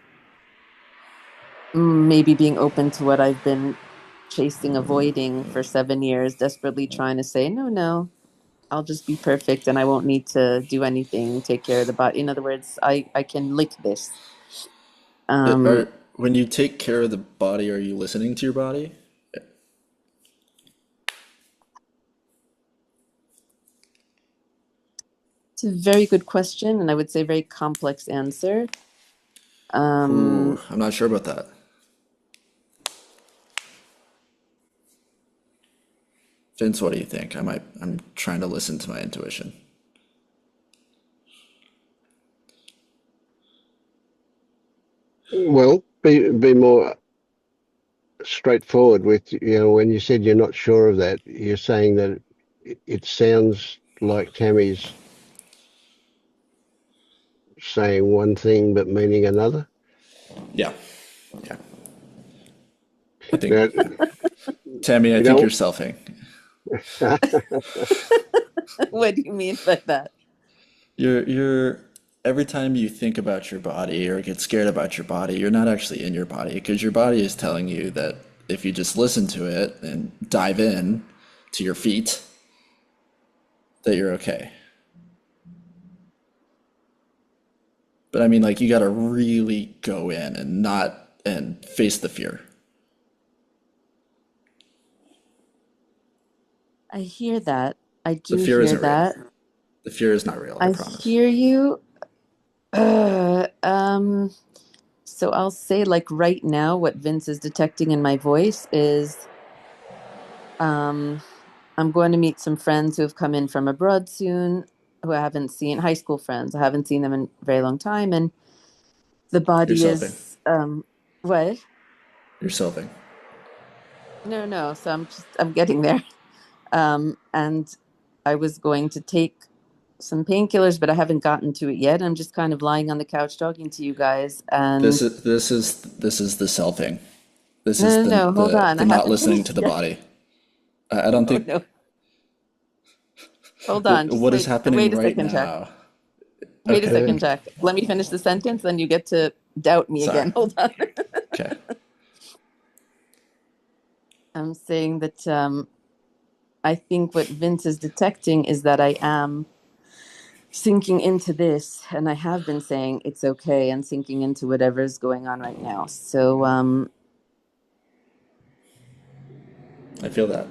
maybe being open to what I've been chasing, avoiding for 7 years, desperately trying to say, no, no, I'll just be perfect and I won't need to do anything, take care of the body. In other words, I can lick this. Um, When you take care of the body, are you listening to your body? it's a very good question, and I would say very complex answer. Ooh, Um, I'm not sure about that. Vince, what do you think? I'm trying to listen to my intuition. Well, be more straightforward with, when you said you're not sure of that, you're saying that it sounds like Tammy's saying one thing but meaning another. Yeah. Yeah. I think, Now, Tammy, I you think you're know, selfing. what do you mean by that? You're every time you think about your body or get scared about your body, you're not actually in your body because your body is telling you that if you just listen to it and dive in to your feet, that you're okay. But I mean, like, you got to really go in and not and face the fear. I hear that. I The do fear hear isn't real. that. The fear is not real, I I promise. hear you. Uh, um, so I'll say, like right now, what Vince is detecting in my voice is um, I'm going to meet some friends who have come in from abroad soon, who I haven't seen, high school friends. I haven't seen them in a very long time, and the You're body selfing. is what? You're selfing. No, no. So I'm getting there. And I was going to take some painkillers, but I haven't gotten to it yet. I'm just kind of lying on the couch talking to you guys, and This is the selfing. This is no, no, no. Hold on. the I not haven't listening to finished the yet. body. I don't Oh think no. Hold on. Just what is happening wait a right second, Jack. now. Wait a Okay, second, Jack. Let me finish the sentence, then you get to doubt me sorry. again. Hold on. Okay, I'm saying that I think what Vince is detecting is that I am sinking into this, and I have been saying it's okay and sinking into whatever's going on right now. So I feel that.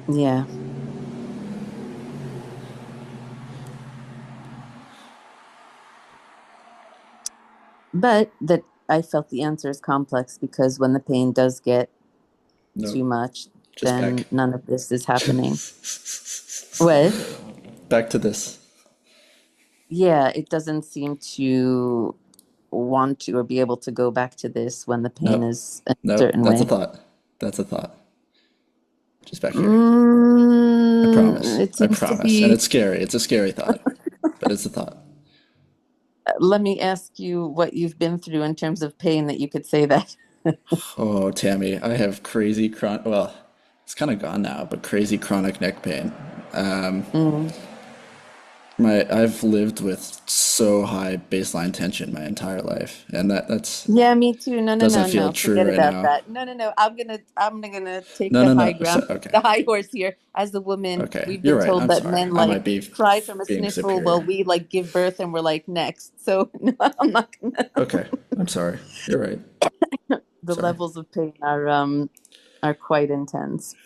yeah. But that I felt the answer is complex because when the pain does get No, too much, just then back. none of this is happening. What? back to this. Yeah, it doesn't seem to want to or be able to go back to this when the pain Nope. is a Nope. certain That's a way. thought. That's a thought. Just back here. I promise. It I seems to promise. And be. it's scary. It's a scary thought, but it's a thought. Let me ask you what you've been through in terms of pain that you could say that. Oh, Tammy, I have crazy well, it's kind of gone now, but crazy chronic neck pain. Mm. I've lived with so high baseline tension my entire life, and that's Yeah, me too. No, no, doesn't no, feel no. true Forget right about now. that. No, no, no. I'm gonna take No, the no, high no. ground, Okay. the high horse here. As a woman, Okay. we've You're been right. told I'm that sorry. men I might like be cry from a being sniffle while superior. we like give birth and we're like next. So no, I'm not gonna. Okay. I'm sorry. You're right. The Sorry. levels of pain are quite intense.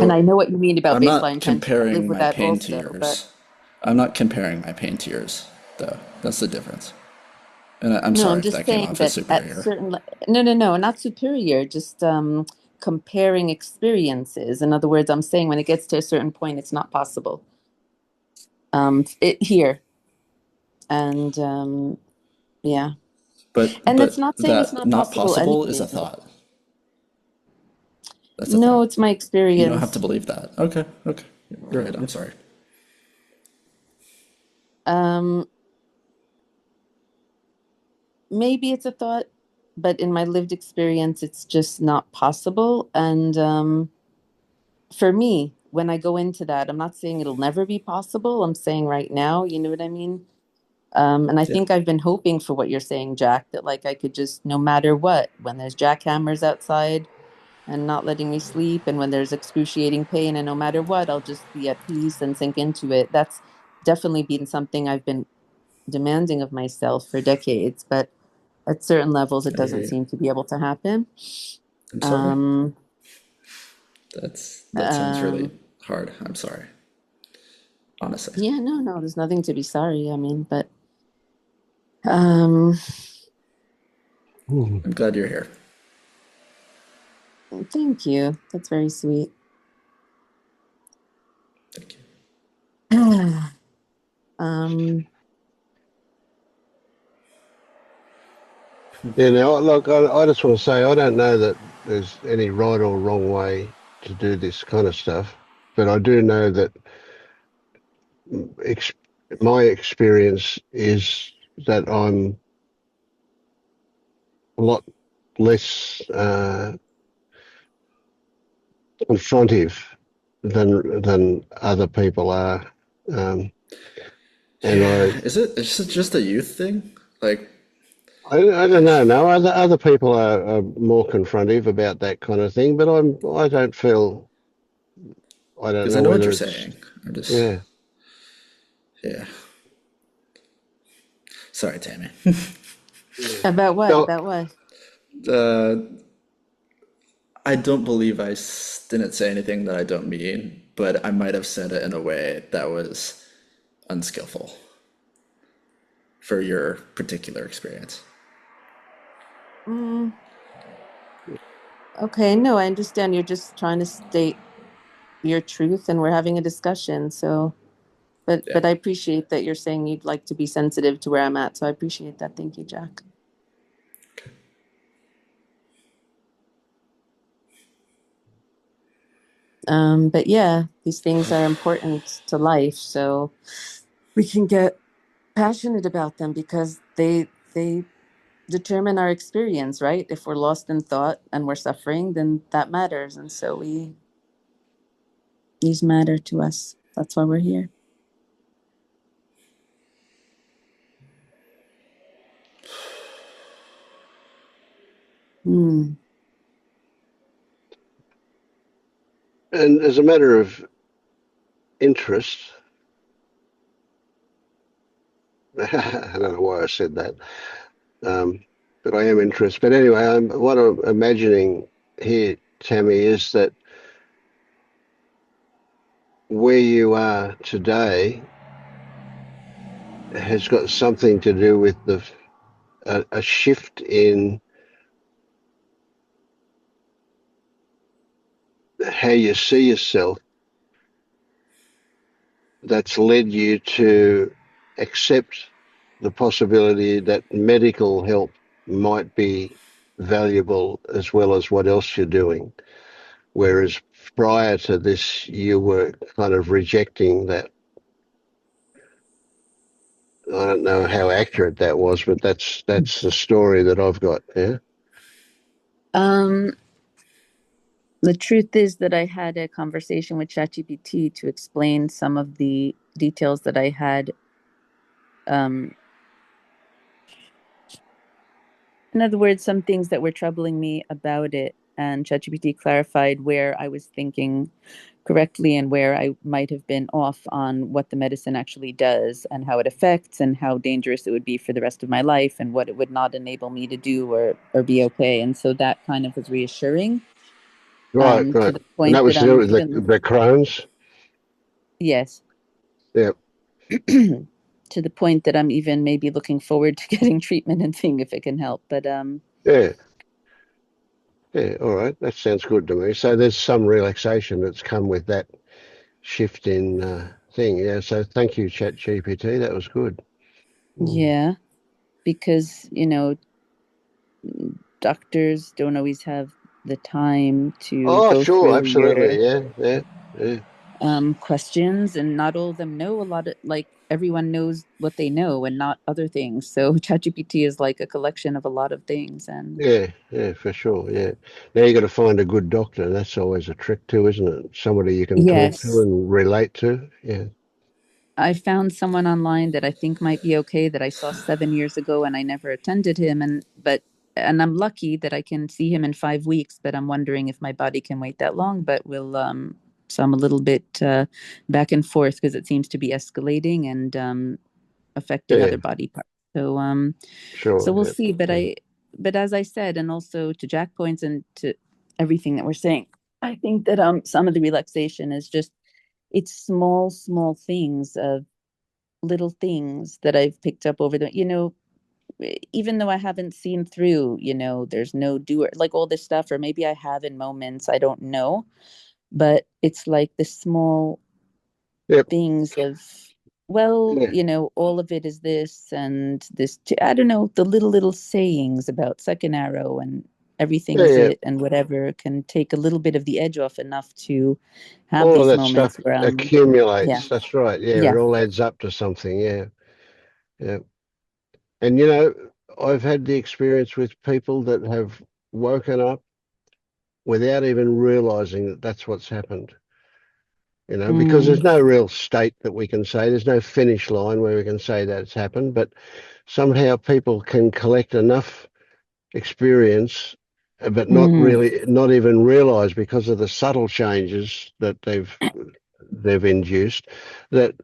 And I So know what you mean about I'm not baseline tension. I live comparing with my that pain to also, but yours. I'm not comparing my pain to yours, though. That's the difference. And I'm no, sorry I'm if just that came saying off as that at superior. no, no, no, not superior, just comparing experiences. In other words, I'm saying when it gets to a certain point, it's not possible. It here and yeah, and that's But not saying it's that not not possible possible is a anything. thought. That's a No, thought. it's my You don't have to experience. believe that. Okay, okay. You're right. I'm sorry. Um, maybe it's a thought, but in my lived experience, it's just not possible. And for me, when I go into that, I'm not saying it'll never be possible. I'm saying right now, you know what I mean? And I Yeah. think I've been hoping for what you're saying, Jack, that like I could just, no matter what, when there's jackhammers outside and not letting me sleep, and when there's excruciating pain, and no matter what, I'll just be at peace and sink into it. That's definitely been something I've been demanding of myself for decades, but at certain levels, it I hear doesn't you. seem to be able to happen. I'm sorry. Um, That sounds really um, hard. I'm sorry. Honestly. yeah, no, no, there's nothing to be sorry. I mean, but um, Hmm. I'm glad you're here. thank you. That's very sweet. Thank you. um, Yeah, now, look, I just want to say I don't know that there's any right or wrong way to do this kind of stuff, but I do know that ex my experience is that I'm a lot less confrontive than other people are, um, and Yeah. Is it just a youth thing? Like, I don't know. No, other people are more confrontive about that kind of thing, but I don't feel I don't because I know know what whether you're it's saying. I'm just, yeah. yeah. Sorry, Tammy. Yeah. about what? No, About what? uh, I don't believe didn't say anything that I don't mean, but I might have said it in a way that was unskillful for your particular experience. Mm, okay, no, I understand. You're just trying to state your truth, and we're having a discussion. So, Yeah. but I appreciate that you're saying you'd like to be sensitive to where I'm at. So I appreciate that. Thank you, Jack. But yeah, these things are important to life, so we can get passionate about them because they determine our experience, right? If we're lost in thought and we're suffering, then that matters, and so these matter to us. That's why we're here. Hmm. and as a matter of interest, I don't know why I said that, um, but I am interested. But anyway, what I'm imagining here, Tammy, is that where you are today has got something to do with a shift in how you see yourself that's led you to accept the possibility that medical help might be valuable as well as what else you're doing. Whereas prior to this, you were kind of rejecting that. I don't know how accurate that was, but that's the story that I've got. Yeah. Um, the truth is that I had a conversation with ChatGPT to explain some of the details that I had. Um, in other words, some things that were troubling me about it, and ChatGPT clarified where I was thinking correctly and where I might have been off on what the medicine actually does and how it affects and how dangerous it would be for the rest of my life and what it would not enable me to do or be okay. And so that kind of was reassuring, Right, to right. the And that point that was to do I'm with even, the Crohn's. yes, Yeah, to the point that I'm even maybe looking forward to getting treatment and seeing if it can help. But yeah, yeah. All right, that sounds good to me. So there's some relaxation that's come with that shift in thing. Yeah. So thank you, ChatGPT. That was good. Mm. yeah, because, doctors don't always have the time to Oh, go sure, through your absolutely. Yeah, yeah, yeah, questions, and not all of them know a lot of, like, everyone knows what they know and not other things. So ChatGPT is like a collection of a lot of things. And yeah, yeah, for sure. Yeah. Now you got to find a good doctor. That's always a trick too, isn't it? Somebody you can talk to yes, and relate to. Yeah. I found someone online that I think might be okay that I saw 7 years ago, and I never attended him. And I'm lucky that I can see him in 5 weeks, but I'm wondering if my body can wait that long. But so I'm a little bit back and forth because it seems to be escalating and affecting Yeah, other body parts. So sure. we'll Yeah. see. Yeah. But as I said, and also to Jack points and to everything that we're saying, I think that some of the relaxation is just, it's small things of little things that I've picked up over even though I haven't seen through, there's no doer, like all this stuff, or maybe I have in moments, I don't know, but it's like the small Yep. things of, well, Yeah. all of it is this and this, I don't know, the little sayings about second arrow and everything Yeah. is Yeah. it and whatever can take a little bit of the edge off, enough to have All of these that stuff moments where yeah, accumulates. That's right. Yeah, it yeah. all adds up to something. Yeah. Yeah. And I've had the experience with people that have woken up without even realizing that that's what's happened. Because Mm, there's no real state that we can say, there's no finish line where we can say that it's happened, but somehow people can collect enough experience, but mm, not even realize because of the subtle changes that they've induced, that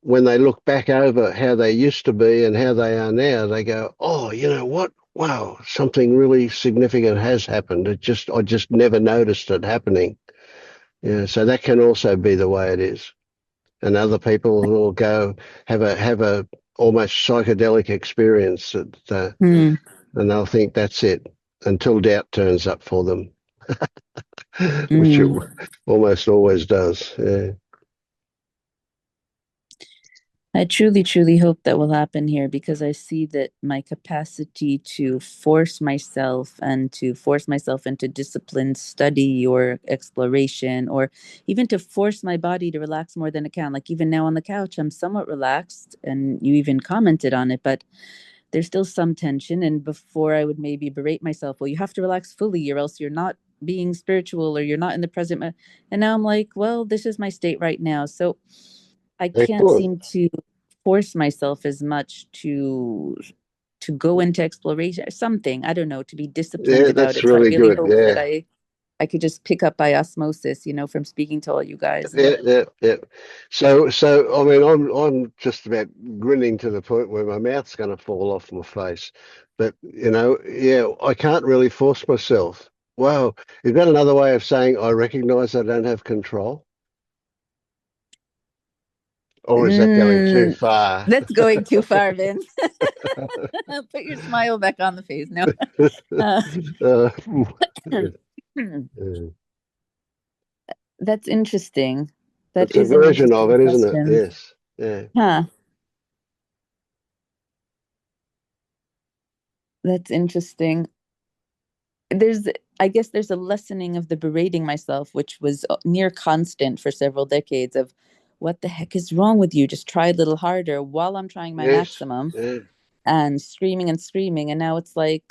when they look back over how they used to be and how they are now, they go, "Oh, you know what? Wow, something really significant has happened. I just never noticed it happening." Yeah, so that can also be the way it is. And other people will go have a almost psychedelic experience mm, and they'll think that's it until doubt turns up for them, which it mm. almost always does. Yeah. I truly, truly hope that will happen here, because I see that my capacity to force myself into disciplined study or exploration, or even to force my body to relax more than it can. Like even now on the couch, I'm somewhat relaxed, and you even commented on it, but there's still some tension. And before I would maybe berate myself, well, you have to relax fully, or else you're not being spiritual, or you're not in the present. And now I'm like, well, this is my state right now. So I can't Excellent. seem to force myself as much to go into exploration or something. I don't know, to be disciplined Yeah, about that's it. So I really really good. hope that Yeah. I could just pick up by osmosis, from speaking to all you guys. And Yeah, yeah, yeah. So I mean, I'm just about grinning to the point where my mouth's going to fall off my face. But yeah, I can't really force myself. Wow, is that another way of saying I recognize I don't have control, or is that going too mm, far? that's going too far, Vince. Put your smile back on the face now. Uh, Uh, that's interesting. That It's a is an version of interesting it, isn't it? question. Yes. Yeah. Huh. That's interesting. There's, I guess there's a lessening of the berating myself, which was near constant for several decades of what the heck is wrong with you? Just try a little harder while I'm trying my Yes. maximum Yeah. and screaming and screaming. And now it's like,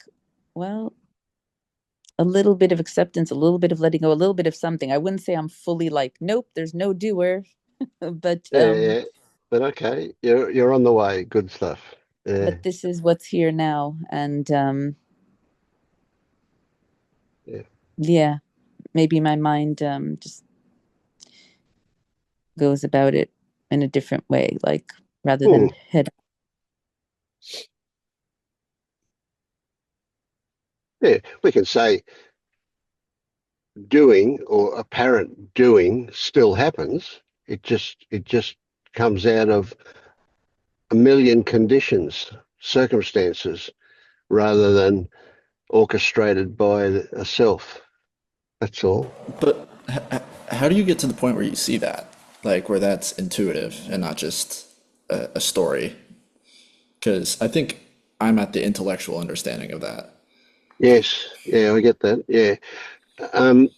well, a little bit of acceptance, a little bit of letting go, a little bit of something. I wouldn't say I'm fully like, nope, there's no doer, but Yeah. Yeah. But okay, you're on the way. Good stuff. Yeah. this is what's here now. And Yeah. yeah, maybe my mind just goes about it in a different way, like rather Hmm. than head. Yeah. We can say doing or apparent doing still happens. It just comes out of a million conditions, circumstances, rather than orchestrated by a self. That's all. But how do you get to the point where you see that, like where that's intuitive and not just a story? Because I think I'm at the intellectual understanding of that. Yes, yeah, I get that. Yeah. Um,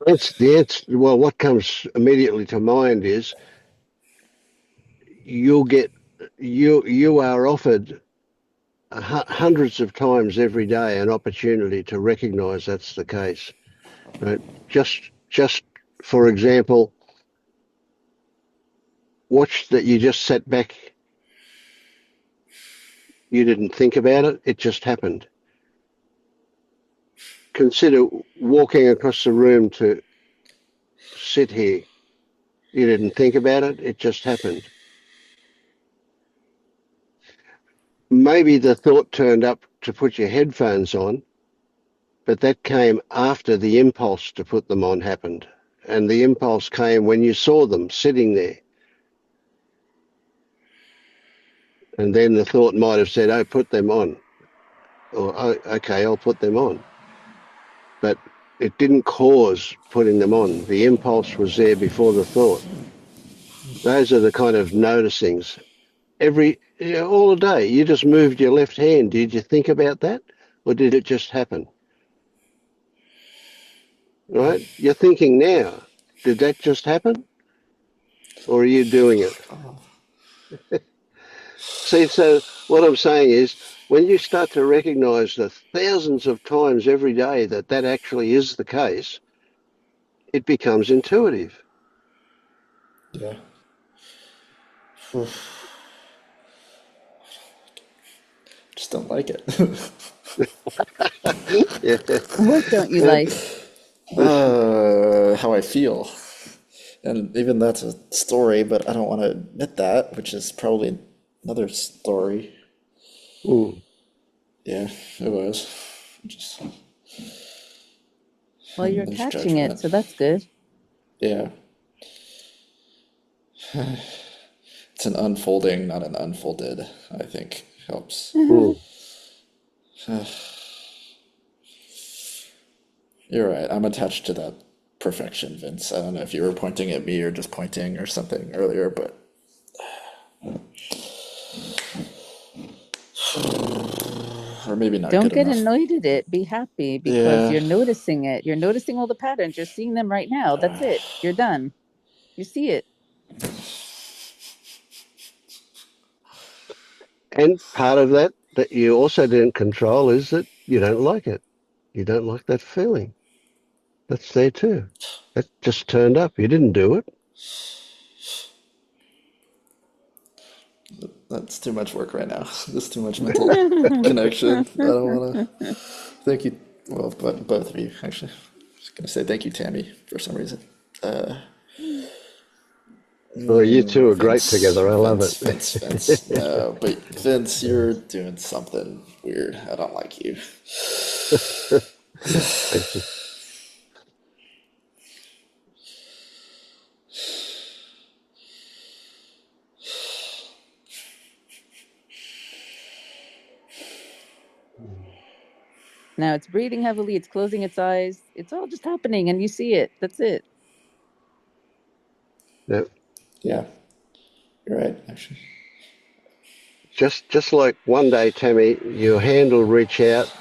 that's the answer. Well, what comes immediately to mind is you'll get you are offered hundreds of times every day an opportunity to recognize that's the case. Right? Just for example, watch that you just sat back, you didn't think about it, it just happened. Consider walking across the room to sit here. You didn't think about it, it just happened. Maybe the thought turned up to put your headphones on, but that came after the impulse to put them on happened. And the impulse came when you saw them sitting there. And then the thought might have said, oh, put them on. Or, oh, okay, I'll put them on. But it didn't cause putting them on. The impulse was there before the thought. Those are the kind of noticings. All day, you just moved your left hand. Did you think about that? Or did it just happen? Right? You're thinking now. Did that just happen? Or are you doing it? See, so what I'm saying is when you start to recognize the thousands of times every day that that actually is the case, it becomes intuitive. Yeah. Just don't like it. Yeah. What don't you Yeah. like? How I feel. And even that's a story, but I don't want to admit that, which is probably another story. Mm. Yeah, it was. Just Well, you're there's catching it, judgment. so that's good. Yeah, it's an unfolding, not an unfolded, I think helps. Mm. You're right. I'm attached to that perfection, Vince. I don't know if you were pointing at me or just pointing or something earlier, but or maybe not Don't good get enough. annoyed at it. Be happy because Yeah, you're noticing it. You're noticing all the patterns. You're seeing them right now. That's it. You're done. You see it. And part of that that you also didn't control is that you don't like it. You don't like that feeling. That's there too. That just turned up. You didn't do it. that's too much work right now. There's too much mental connection. I don't want to. Thank you. Well, but both of you actually. I was gonna say thank you, Tammy, for some reason. Well, you two are great Vince, together. I love Vince, it. Vince, Vince. No, but Vince, you're doing something weird. I don't like you. Thank you. Now it's breathing heavily. It's closing its eyes. It's all just happening and you see it. That's it. Yeah. Yeah, you're right, actually. Just like one day, Tammy, your hand will reach out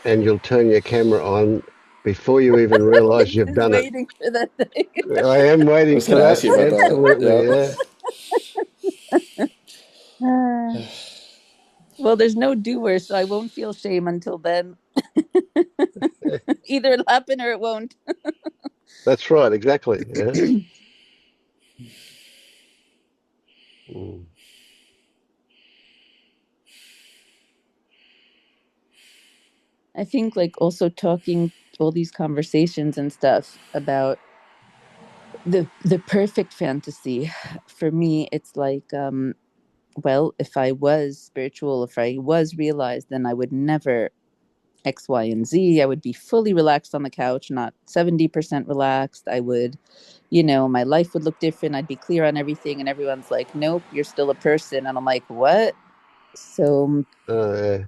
and you'll turn your camera on before you even realize you've Just done it. waiting for that day. I am I waiting was for going to ask that. you about that. Absolutely, Yep. yeah. Well, there's no doer, so I won't feel shame until then. Either it'll happen or it won't. That's right, exactly. Yeah. Mm. I think like also talking all these conversations and stuff about the perfect fantasy for me, it's like well, if I was spiritual, if I was realized, then I would never X, Y, and Z. I would be fully relaxed on the couch, not 70% relaxed. I would, my life would look different. I'd be clear on everything. And everyone's like, nope, you're still a person. And I'm like, what? So Yeah,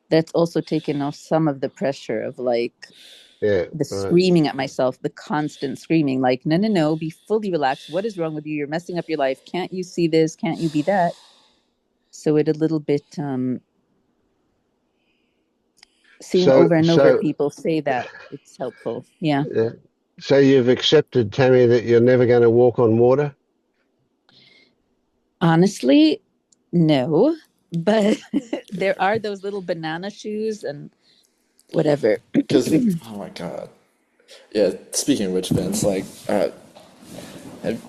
that's also taken off some of the pressure of like yeah, the right. screaming at myself, the constant screaming, like, no, no, no, be fully relaxed. What is wrong with you? You're messing up your life. Can't you see this? Can't you be that? So it a little bit seeing So, over and over so, people say that it's helpful. Yeah. yeah. So you've accepted, Tammy, that you're never going to walk on water? Honestly, no, but there are those little banana shoes and whatever. Because, oh my God. Yeah, speaking of which, Vince, like, have,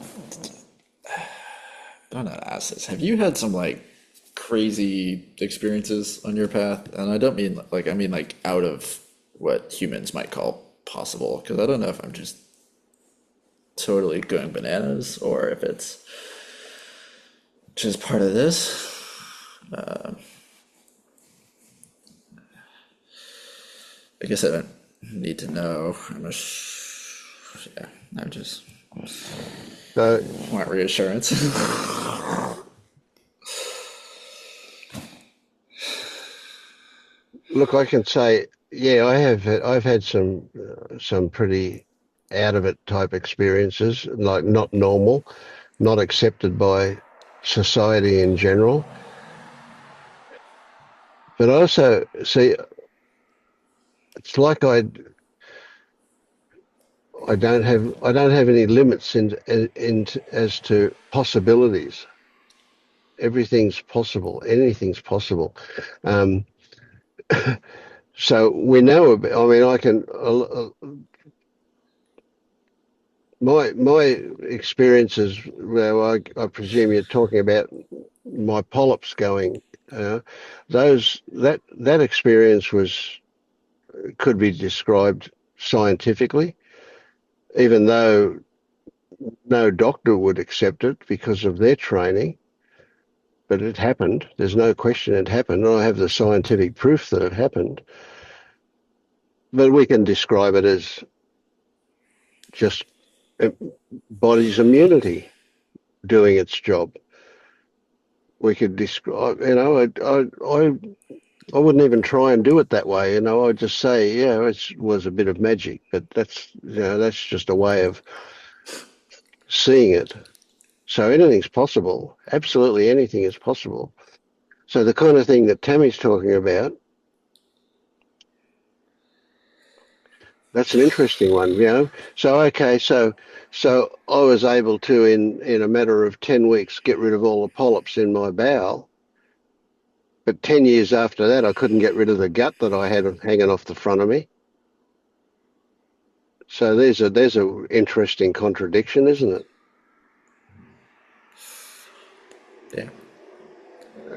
I don't know how to ask this. Have you had some, like, crazy experiences on your path? And I don't mean, like, I mean, like, out of what humans might call possible. Because I don't know if I'm just totally going bananas or if it's just part of this. I guess I don't need to know. Yeah, I just So, want reassurance. look, I can say, yeah, I've had some pretty out of it type experiences, like not normal, not accepted by society in general. But also, see, it's like I don't have any limits in as to possibilities. Everything's possible. Anything's possible. Um, so we know about, I mean, I can my experiences. Well, I presume you're talking about my polyps going. Those that experience was could be described scientifically, even though no doctor would accept it because of their training. But it happened. There's no question it happened. I have the scientific proof that it happened. But we can describe it as just uh, body's immunity doing its job. We could describe, I wouldn't even try and do it that way. I'd just say, yeah, it was a bit of magic, but that's just a way of seeing it. So anything's possible. Absolutely anything is possible. So the kind of thing that Tammy's talking about, that's an interesting one. So okay, so I was able to in a matter of 10 weeks get rid of all the polyps in my bowel. But 10 years after that, I couldn't get rid of the gut that I had hanging off the front of me. So there's a interesting contradiction, isn't it? Yeah.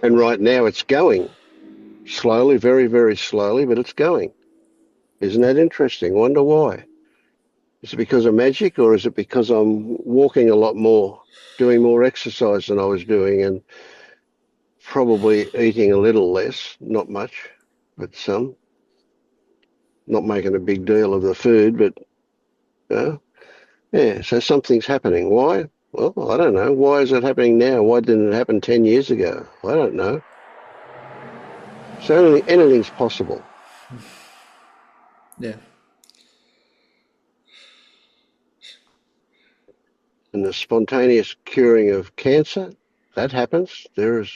And right now it's going slowly, very, very slowly, but it's going. Isn't that interesting? Wonder why. Is it because of magic or is it because I'm walking a lot more, doing more exercise than I was doing and probably eating a little less, not much, but some, not making a big deal of the food, but uh, yeah, so something's happening. Why? Well, I don't know. Why is it happening now? Why didn't it happen 10 years ago? I don't know. So anything's possible. Yeah. And the spontaneous curing of cancer, that happens. There is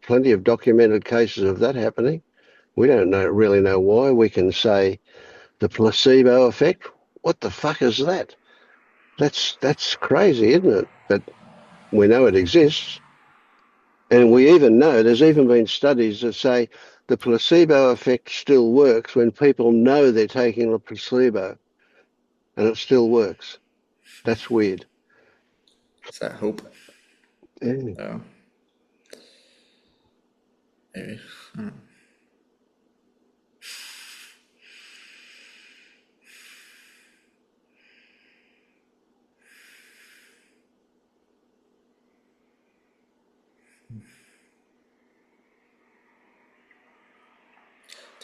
plenty of documented cases of that happening. We don't really know why. We can say the placebo effect. What the fuck is that? That's crazy, isn't it? But we know it exists. And we even know there's even been studies that say the placebo effect still works when people know they're taking a placebo and it still works. That's weird. Is that hope? Yeah. No, maybe. Do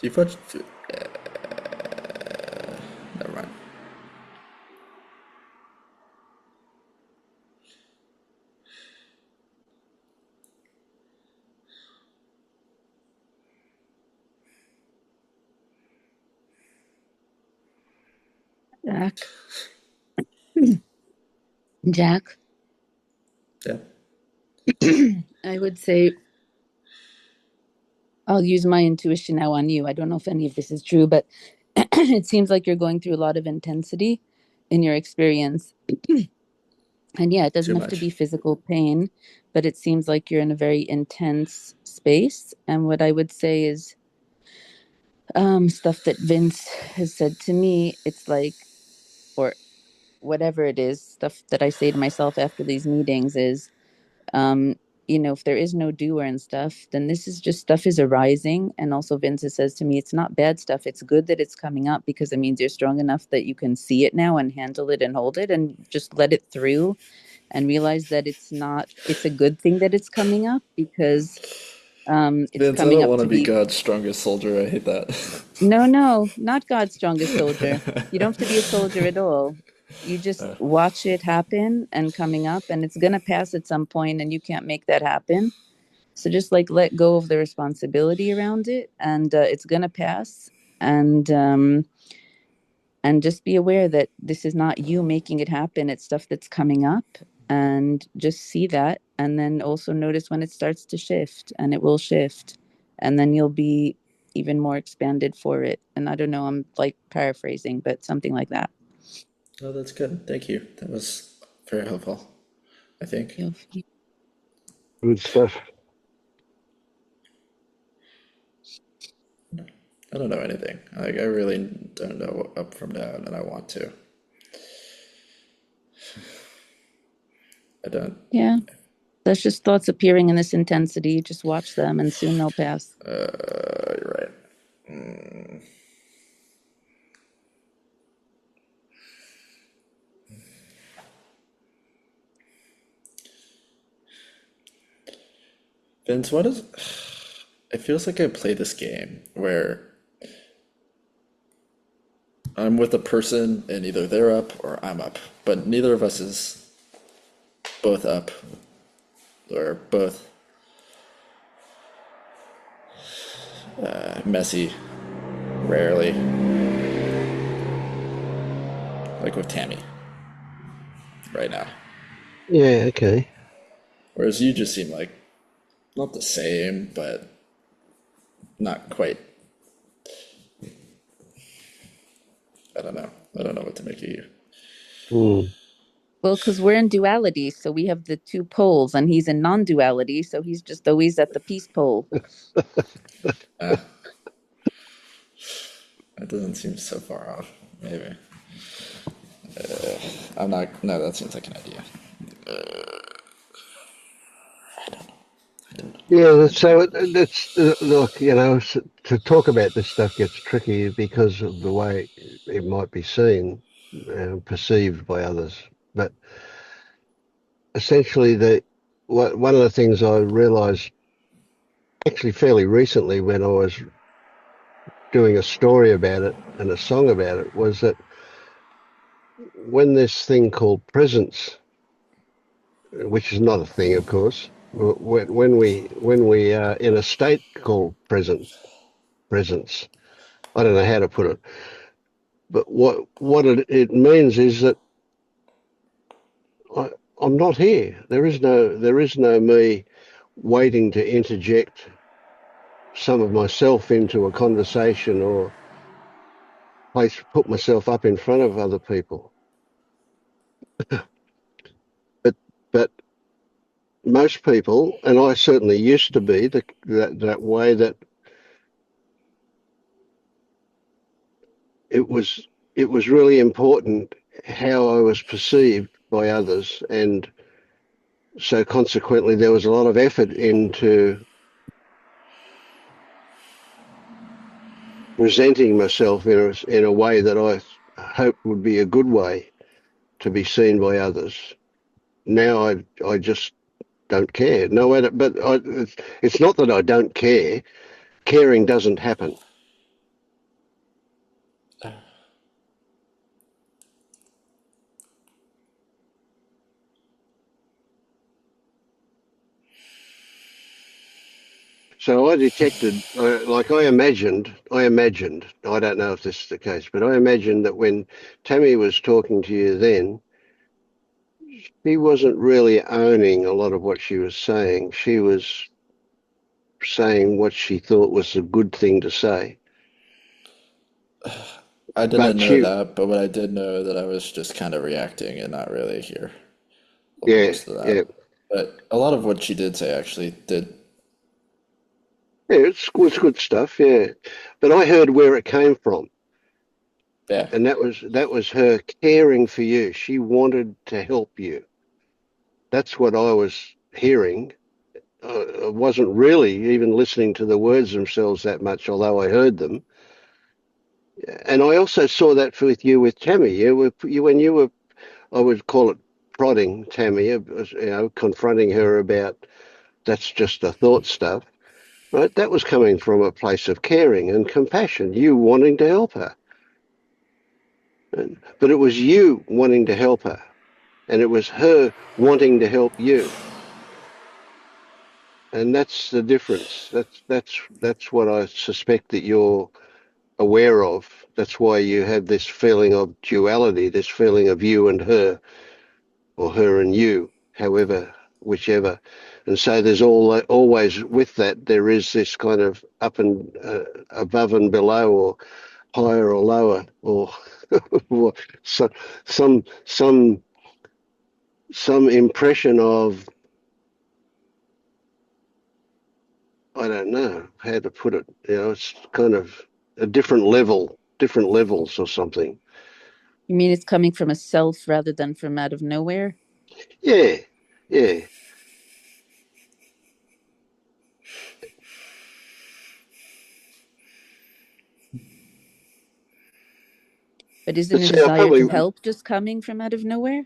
you put? Never mind. Jack. Jack, Yeah. I would say I'll use my intuition now on you. I don't know if any of this is true, but it seems like you're going through a lot of intensity in your experience. And yeah, it Too doesn't have to be much. physical pain, but it seems like you're in a very intense space. And what I would say is stuff that Vince has said to me, it's like, or whatever it is, stuff that I say to myself after these meetings is, um, if there is no doer and stuff, then this is just stuff is arising. And also Vince says to me, it's not bad stuff. It's good that it's coming up because it means you're strong enough that you can see it now and handle it and hold it and just let it through and realize that it's a good thing that it's coming up because it's Vince, I coming don't up want to to be be God's strongest soldier. I hate that. no, not God's strongest soldier. You don't have to be a soldier at all. You just watch it happen and coming up, and it's gonna pass at some point, and you can't make that happen. So just like let go of the responsibility around it, and it's gonna pass. And just be aware that this is not you making it happen. It's stuff that's coming up, and just see that, and then also notice when it starts to shift, and it will shift, and then you'll be even more expanded for it. And I don't know, I'm like paraphrasing, but something like that. Oh, that's good. Thank you. That was very helpful, I think. You'll, Good stuff. I don't know anything. Like, I really don't know up from down, and I want to. I don't. yeah, that's just thoughts appearing in this intensity. Just watch them, and soon they'll pass. You're right. Vince, what is. It feels like I play this game where I'm with a person and either they're up or I'm up, but neither of us is both up or both messy, rarely, like with Tammy right now. Yeah, okay. Whereas you just seem like not the same, but not quite. I don't know. I don't know what to make of you. Hmm. Well, because we're in duality, so we have the two poles, and he's in non-duality, so he's just always at the peace pole. Uh, that doesn't seem so far off. Maybe. I'm not. No, that seems like an idea. Yeah, so that's look, to talk about this stuff gets tricky because of the way it might be seen, perceived by others. But essentially, one of the things I realised actually fairly recently when I was doing a story about it and a song about it was that when this thing called presence, which is not a thing, of course, when we are in a state called presence. I don't know how to put it, but what it means is that I, I'm not here. There is no me waiting to interject some of myself into a conversation or put myself up in front of other people. But but most people, and I certainly used to be that way, that it was it was really important how I was perceived by others, and so consequently there was a lot of effort into presenting myself in a way that I hoped would be a good way to be seen by others. Now I just don't care. No matter, but it's not that I don't care. Caring doesn't happen. So I detected, like I imagined, I don't know if this is the case, but I imagined that when Tammy was talking to you then, she wasn't really owning a lot of what she was saying. She was saying what she thought was a good thing to say. I didn't But know she, that, but what I did know that I was just kind of reacting and not really here yeah, most of that. yeah, But a lot of what she did say actually did, yeah, it's good stuff, yeah. But I heard where it came from, yeah. and that was her caring for you. She wanted to help you. That's what I was hearing. I wasn't really even listening to the words themselves that much, although I heard them. And I also saw that with you with Tammy. When you were, I would call it prodding Tammy, confronting her about that's just a thought stuff, right? That was coming from a place of caring and compassion, you wanting to help her. But it was you wanting to help her, and it was her wanting to help you. And that's the difference. That's what I suspect that you're aware of. That's why you have this feeling of duality, this feeling of you and her, or her and you, however, whichever. And so there's always with that there is this kind of up and above and below, or higher or lower, or, or so, some some some impression of, I don't know how to put it. It's kind of a different levels or something. You mean it's coming from a self rather than from out of nowhere? Yeah, yeah. But isn't But a see, I desire to probably help just coming from out of nowhere?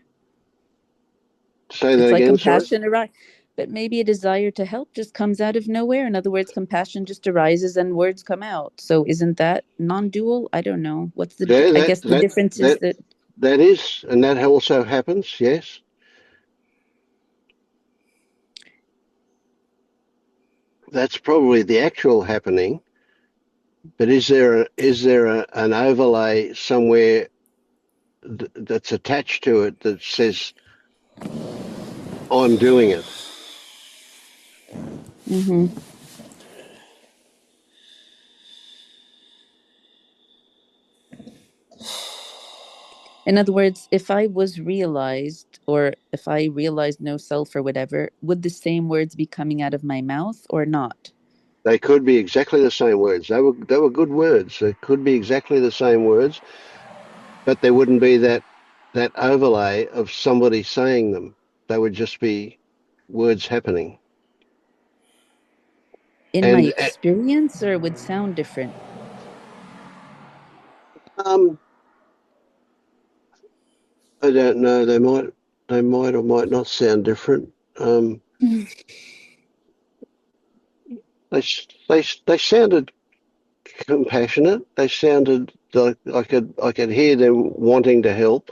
say that It's like again. Sorry. compassion arise, but maybe a desire to help just comes out of nowhere. In other words, compassion just arises and words come out. So isn't that non-dual? I don't know. Yeah, I that guess the that difference is that that that is, and that also happens. Yes, that's probably the actual happening. But is there an overlay somewhere that's attached to it that says I'm doing it? mhm. In other words, if I was realized or if I realized no self or whatever, would the same words be coming out of my mouth or not? They could be exactly the same words. They were good words. They could be exactly the same words, but there wouldn't be that overlay of somebody saying them. They would just be words happening. In my And experience, or would sound different? um, I don't know. They might or might not sound different. Um, they sounded compassionate. They sounded like I could hear them wanting to help.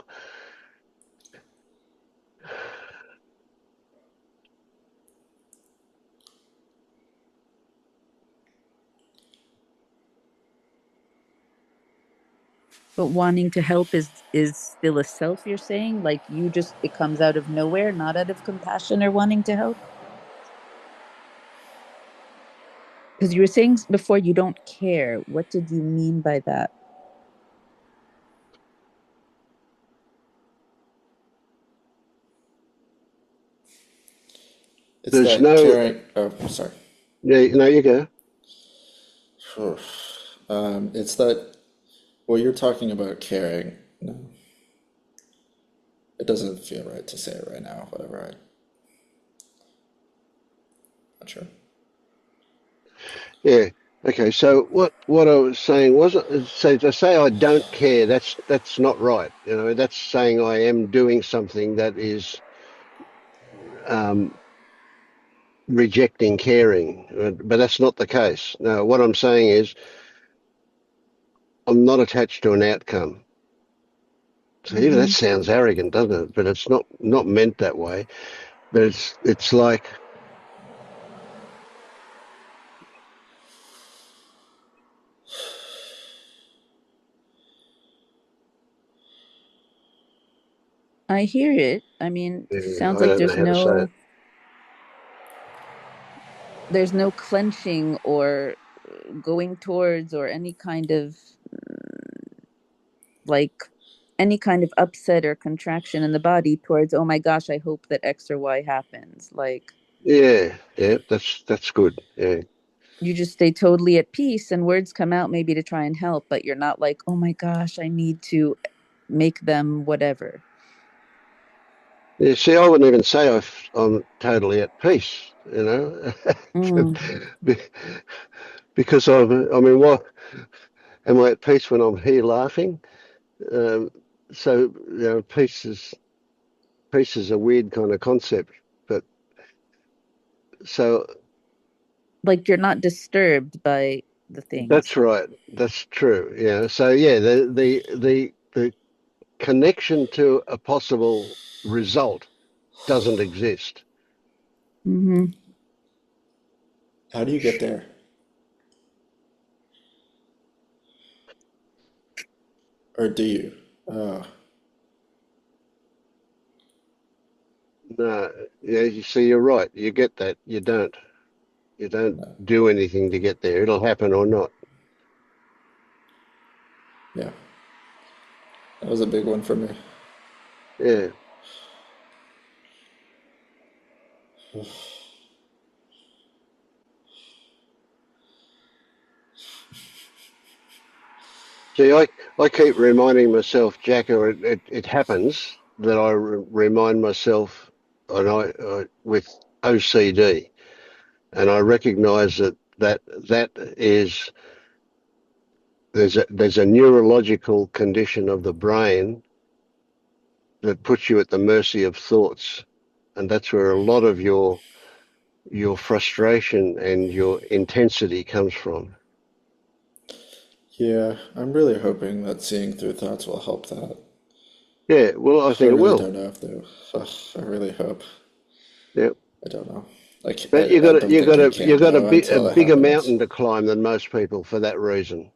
But wanting to help is still a self, you're saying? Like you just it comes out of nowhere, not out of compassion or wanting to help? Because you were saying before you don't care. What did you mean by that? It's There's that no, caring. Oh, sorry. yeah, no, you go. It's that what you're talking about caring. No, it doesn't feel right to say it right now. Whatever. I'm not sure. Yeah. Okay. So what I was saying wasn't, so to say I don't care. That's not right. You know, that's saying I am doing something that is um, rejecting caring, but that's not the case. No, what I'm saying is I'm not attached to an outcome. So even that Mm-hmm. sounds arrogant, doesn't it? But it's not meant that way. But it's like, I hear it. I mean, sounds I like don't know how to say it. there's no clenching or going towards or any kind of like any kind of upset or contraction in the body towards, oh my gosh, I hope that X or Y happens. Like Yeah, yeah, that's good. Yeah. you just stay totally at peace and words come out maybe to try and help, but you're not like, oh my gosh, I need to make them whatever. Yeah, see, I wouldn't even say I'm totally at peace, you know, Mm. Be- because I mean, what am I at peace when I'm here laughing? Um, so, you know, peace is a weird kind of concept, but so Like you're not disturbed by the that's things. right. That's true. Yeah. So yeah, the connection to a possible result doesn't exist. Mm-hmm. How do you get there? Or do you? Oh, No, yeah, you see, you're right. You get that. You don't. You don't no. do anything to get there. It'll happen or not. Yeah, that was a big one for me. Yeah. See, I keep reminding myself, Jack, or it happens that I remind myself, and I with OCD, and I recognise that is there's a neurological condition of the brain that puts you at the mercy of thoughts, and that's where a lot of your frustration and your intensity comes from. Yeah, I'm really hoping that seeing through thoughts will help that. Yeah, well, I I think it really will. don't know if they. Ugh, I really hope. Yeah. I don't know. Like But I don't think I you can got know a until it bigger happens. mountain to climb than most people for that reason.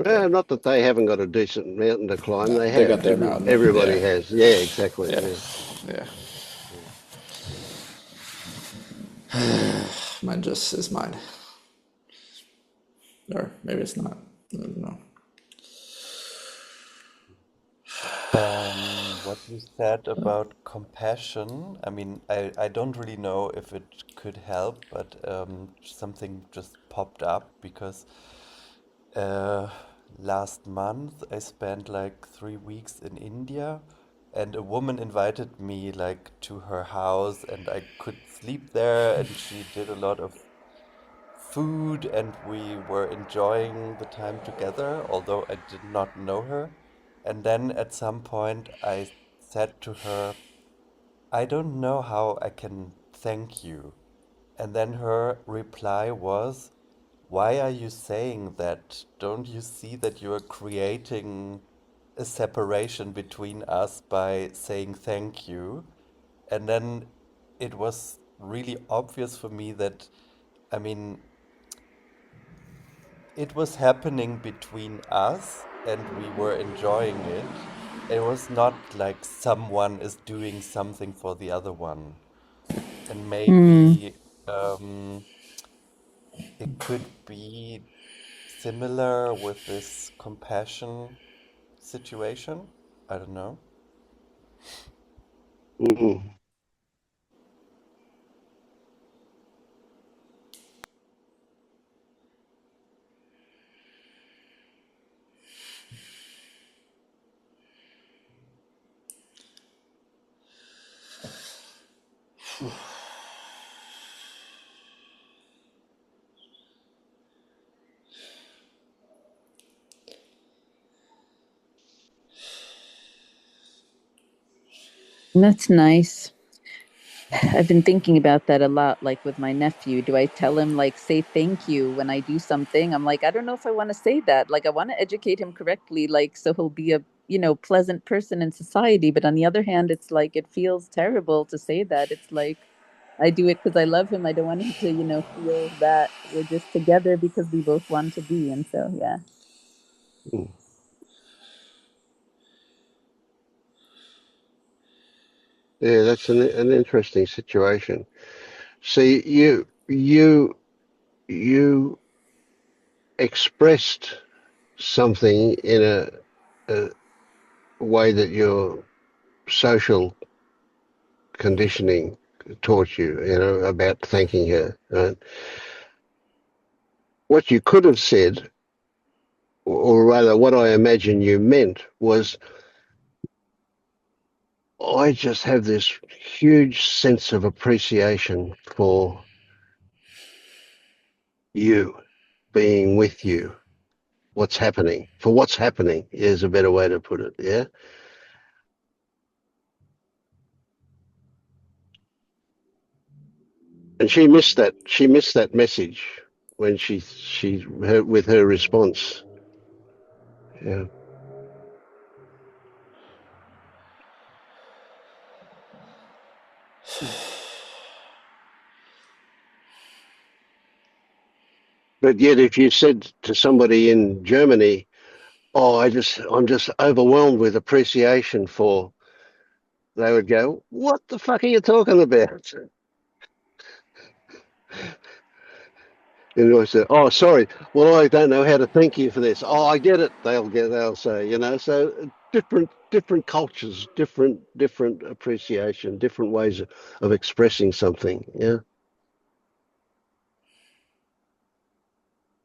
Yeah, Well, not that they haven't got a decent mountain to climb. no, They they got have. their mountain. Everybody Yeah, has. Yeah, exactly. yeah, Yeah. yeah. Mine just is mine, or maybe it's not. I don't know. What you said about compassion, I mean, I don't really know if it could help, but something just popped up because uh, last month I spent like 3 weeks in India, and a woman invited me like to her house, and I could sleep there, and she did a lot of food, and we were enjoying the time together, although I did not know her. And then at some point, I said to her, I don't know how I can thank you. And then her reply was, why are you saying that? Don't you see that you are creating a separation between us by saying thank you? And then it was really obvious for me that, I mean, it was happening between us, and we were enjoying it. It was not like someone is doing something for the other one. And Hmm. maybe it could be similar with this compassion situation. I don't know. Mm. That's nice. I've been thinking about that a lot, like with my nephew. Do I tell him, like, say thank you when I do something? I'm like, I don't know if I want to say that. Like, I want to educate him correctly, like, so he'll be a, pleasant person in society. But on the other hand, it's like, it feels terrible to say that. It's like, I do it because I love him. I don't want him to, feel that we're just together because we both want to be. And so, yeah. Mm. Yeah, that's an interesting situation. See, you expressed something in a way that your social conditioning taught you, about thanking her. Right? What you could have said, or rather, what I imagine you meant was, I just have this huge sense of appreciation for you, being with you, what's happening is a better way to put it. Yeah. And she missed that message when with her response. Yeah. But yet, if you said to somebody in Germany, "Oh, I'm just overwhelmed with appreciation for," they would go, "What the fuck are you talking about?" And I said, "Oh, sorry. Well, I don't know how to thank you for this." "Oh, I get it." They'll say, So different cultures, different appreciation, different ways of expressing something. Yeah.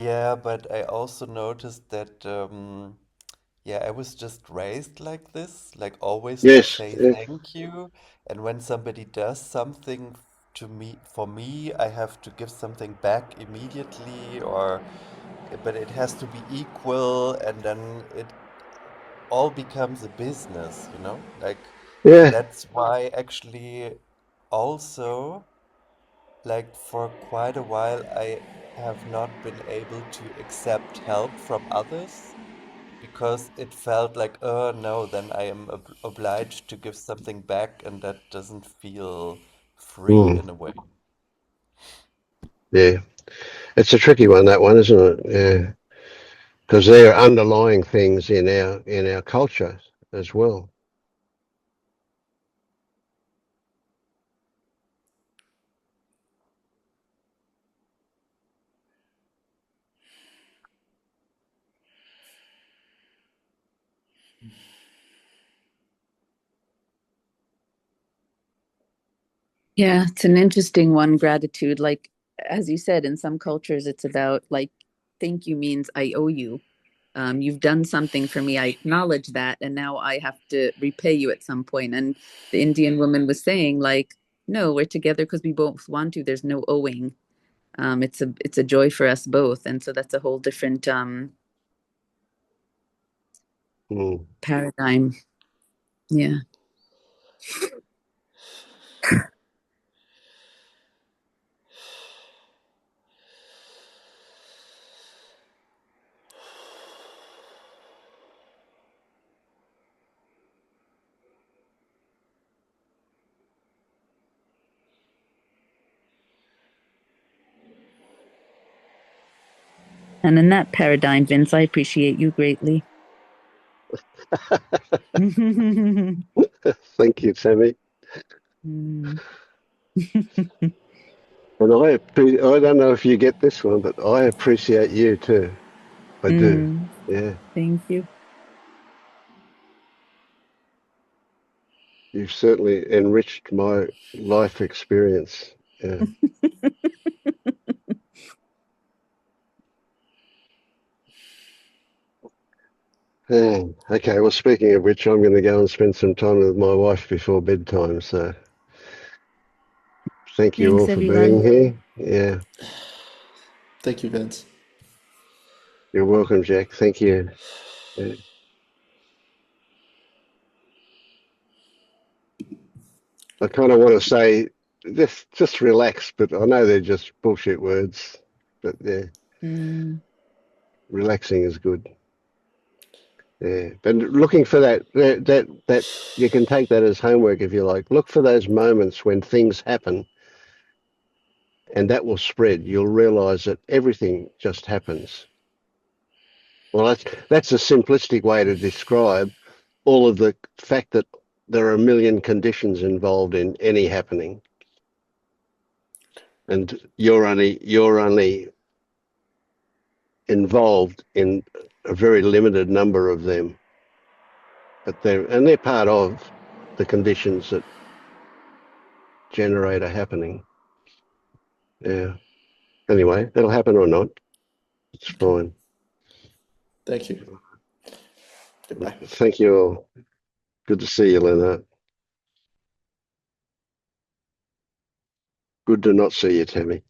Yeah, but I also noticed that yeah, I was just raised like this, like always to Yes. say Yeah. thank you. And when somebody does something to me, for me, I have to give something back immediately, or but it has to be equal, and then it all becomes a business, you know? Like Yeah. that's why actually also like for quite a while I have not been able to accept help from others because it felt like, oh no, then I am obliged to give something back, and that doesn't feel free Mm, in a way. yeah. It's a tricky one, that one, isn't it? Yeah. Because there are underlying things in our culture as well. Yeah, it's an interesting one, gratitude. Like, as you said, in some cultures, it's about like, thank you means I owe you. You've done something for me. I acknowledge that, and now I have to repay you at some point. And the Indian woman was saying, like, no, we're together because we both want to. There's no owing. It's a joy for us both, and so that's a whole different Mm. paradigm. Yeah. And in that paradigm, Vince, I appreciate you greatly. Thank you, Sammy. Mm. And I don't know if you get this one, but I appreciate you too. I do. Mm. Yeah. Thank you. You've certainly enriched my life experience. Yeah. Yeah. Okay. Well, speaking of which, I'm going to go and spend some time with my wife before bedtime. So thank you all Thanks, for being everyone. here. Yeah. Thank you, Vince. You're welcome, Jack. Thank you. Yeah. I kind of want to say just relax, but I know they're just bullshit words. But yeah, Mm. relaxing is good. Yeah, but looking for that you can take that as homework if you like. Look for those moments when things happen, and that will spread. You'll realize that everything just happens. Well, that's a simplistic way to describe all of the fact that there are a million conditions involved in any happening, and you're only involved in a very limited number of them. But they're part of the conditions that generate a happening. Yeah. Anyway, it'll happen or not. It's fine. Thank you. Goodbye. Thank you all. Good to see you, Leonard. Good to not see you, Tammy.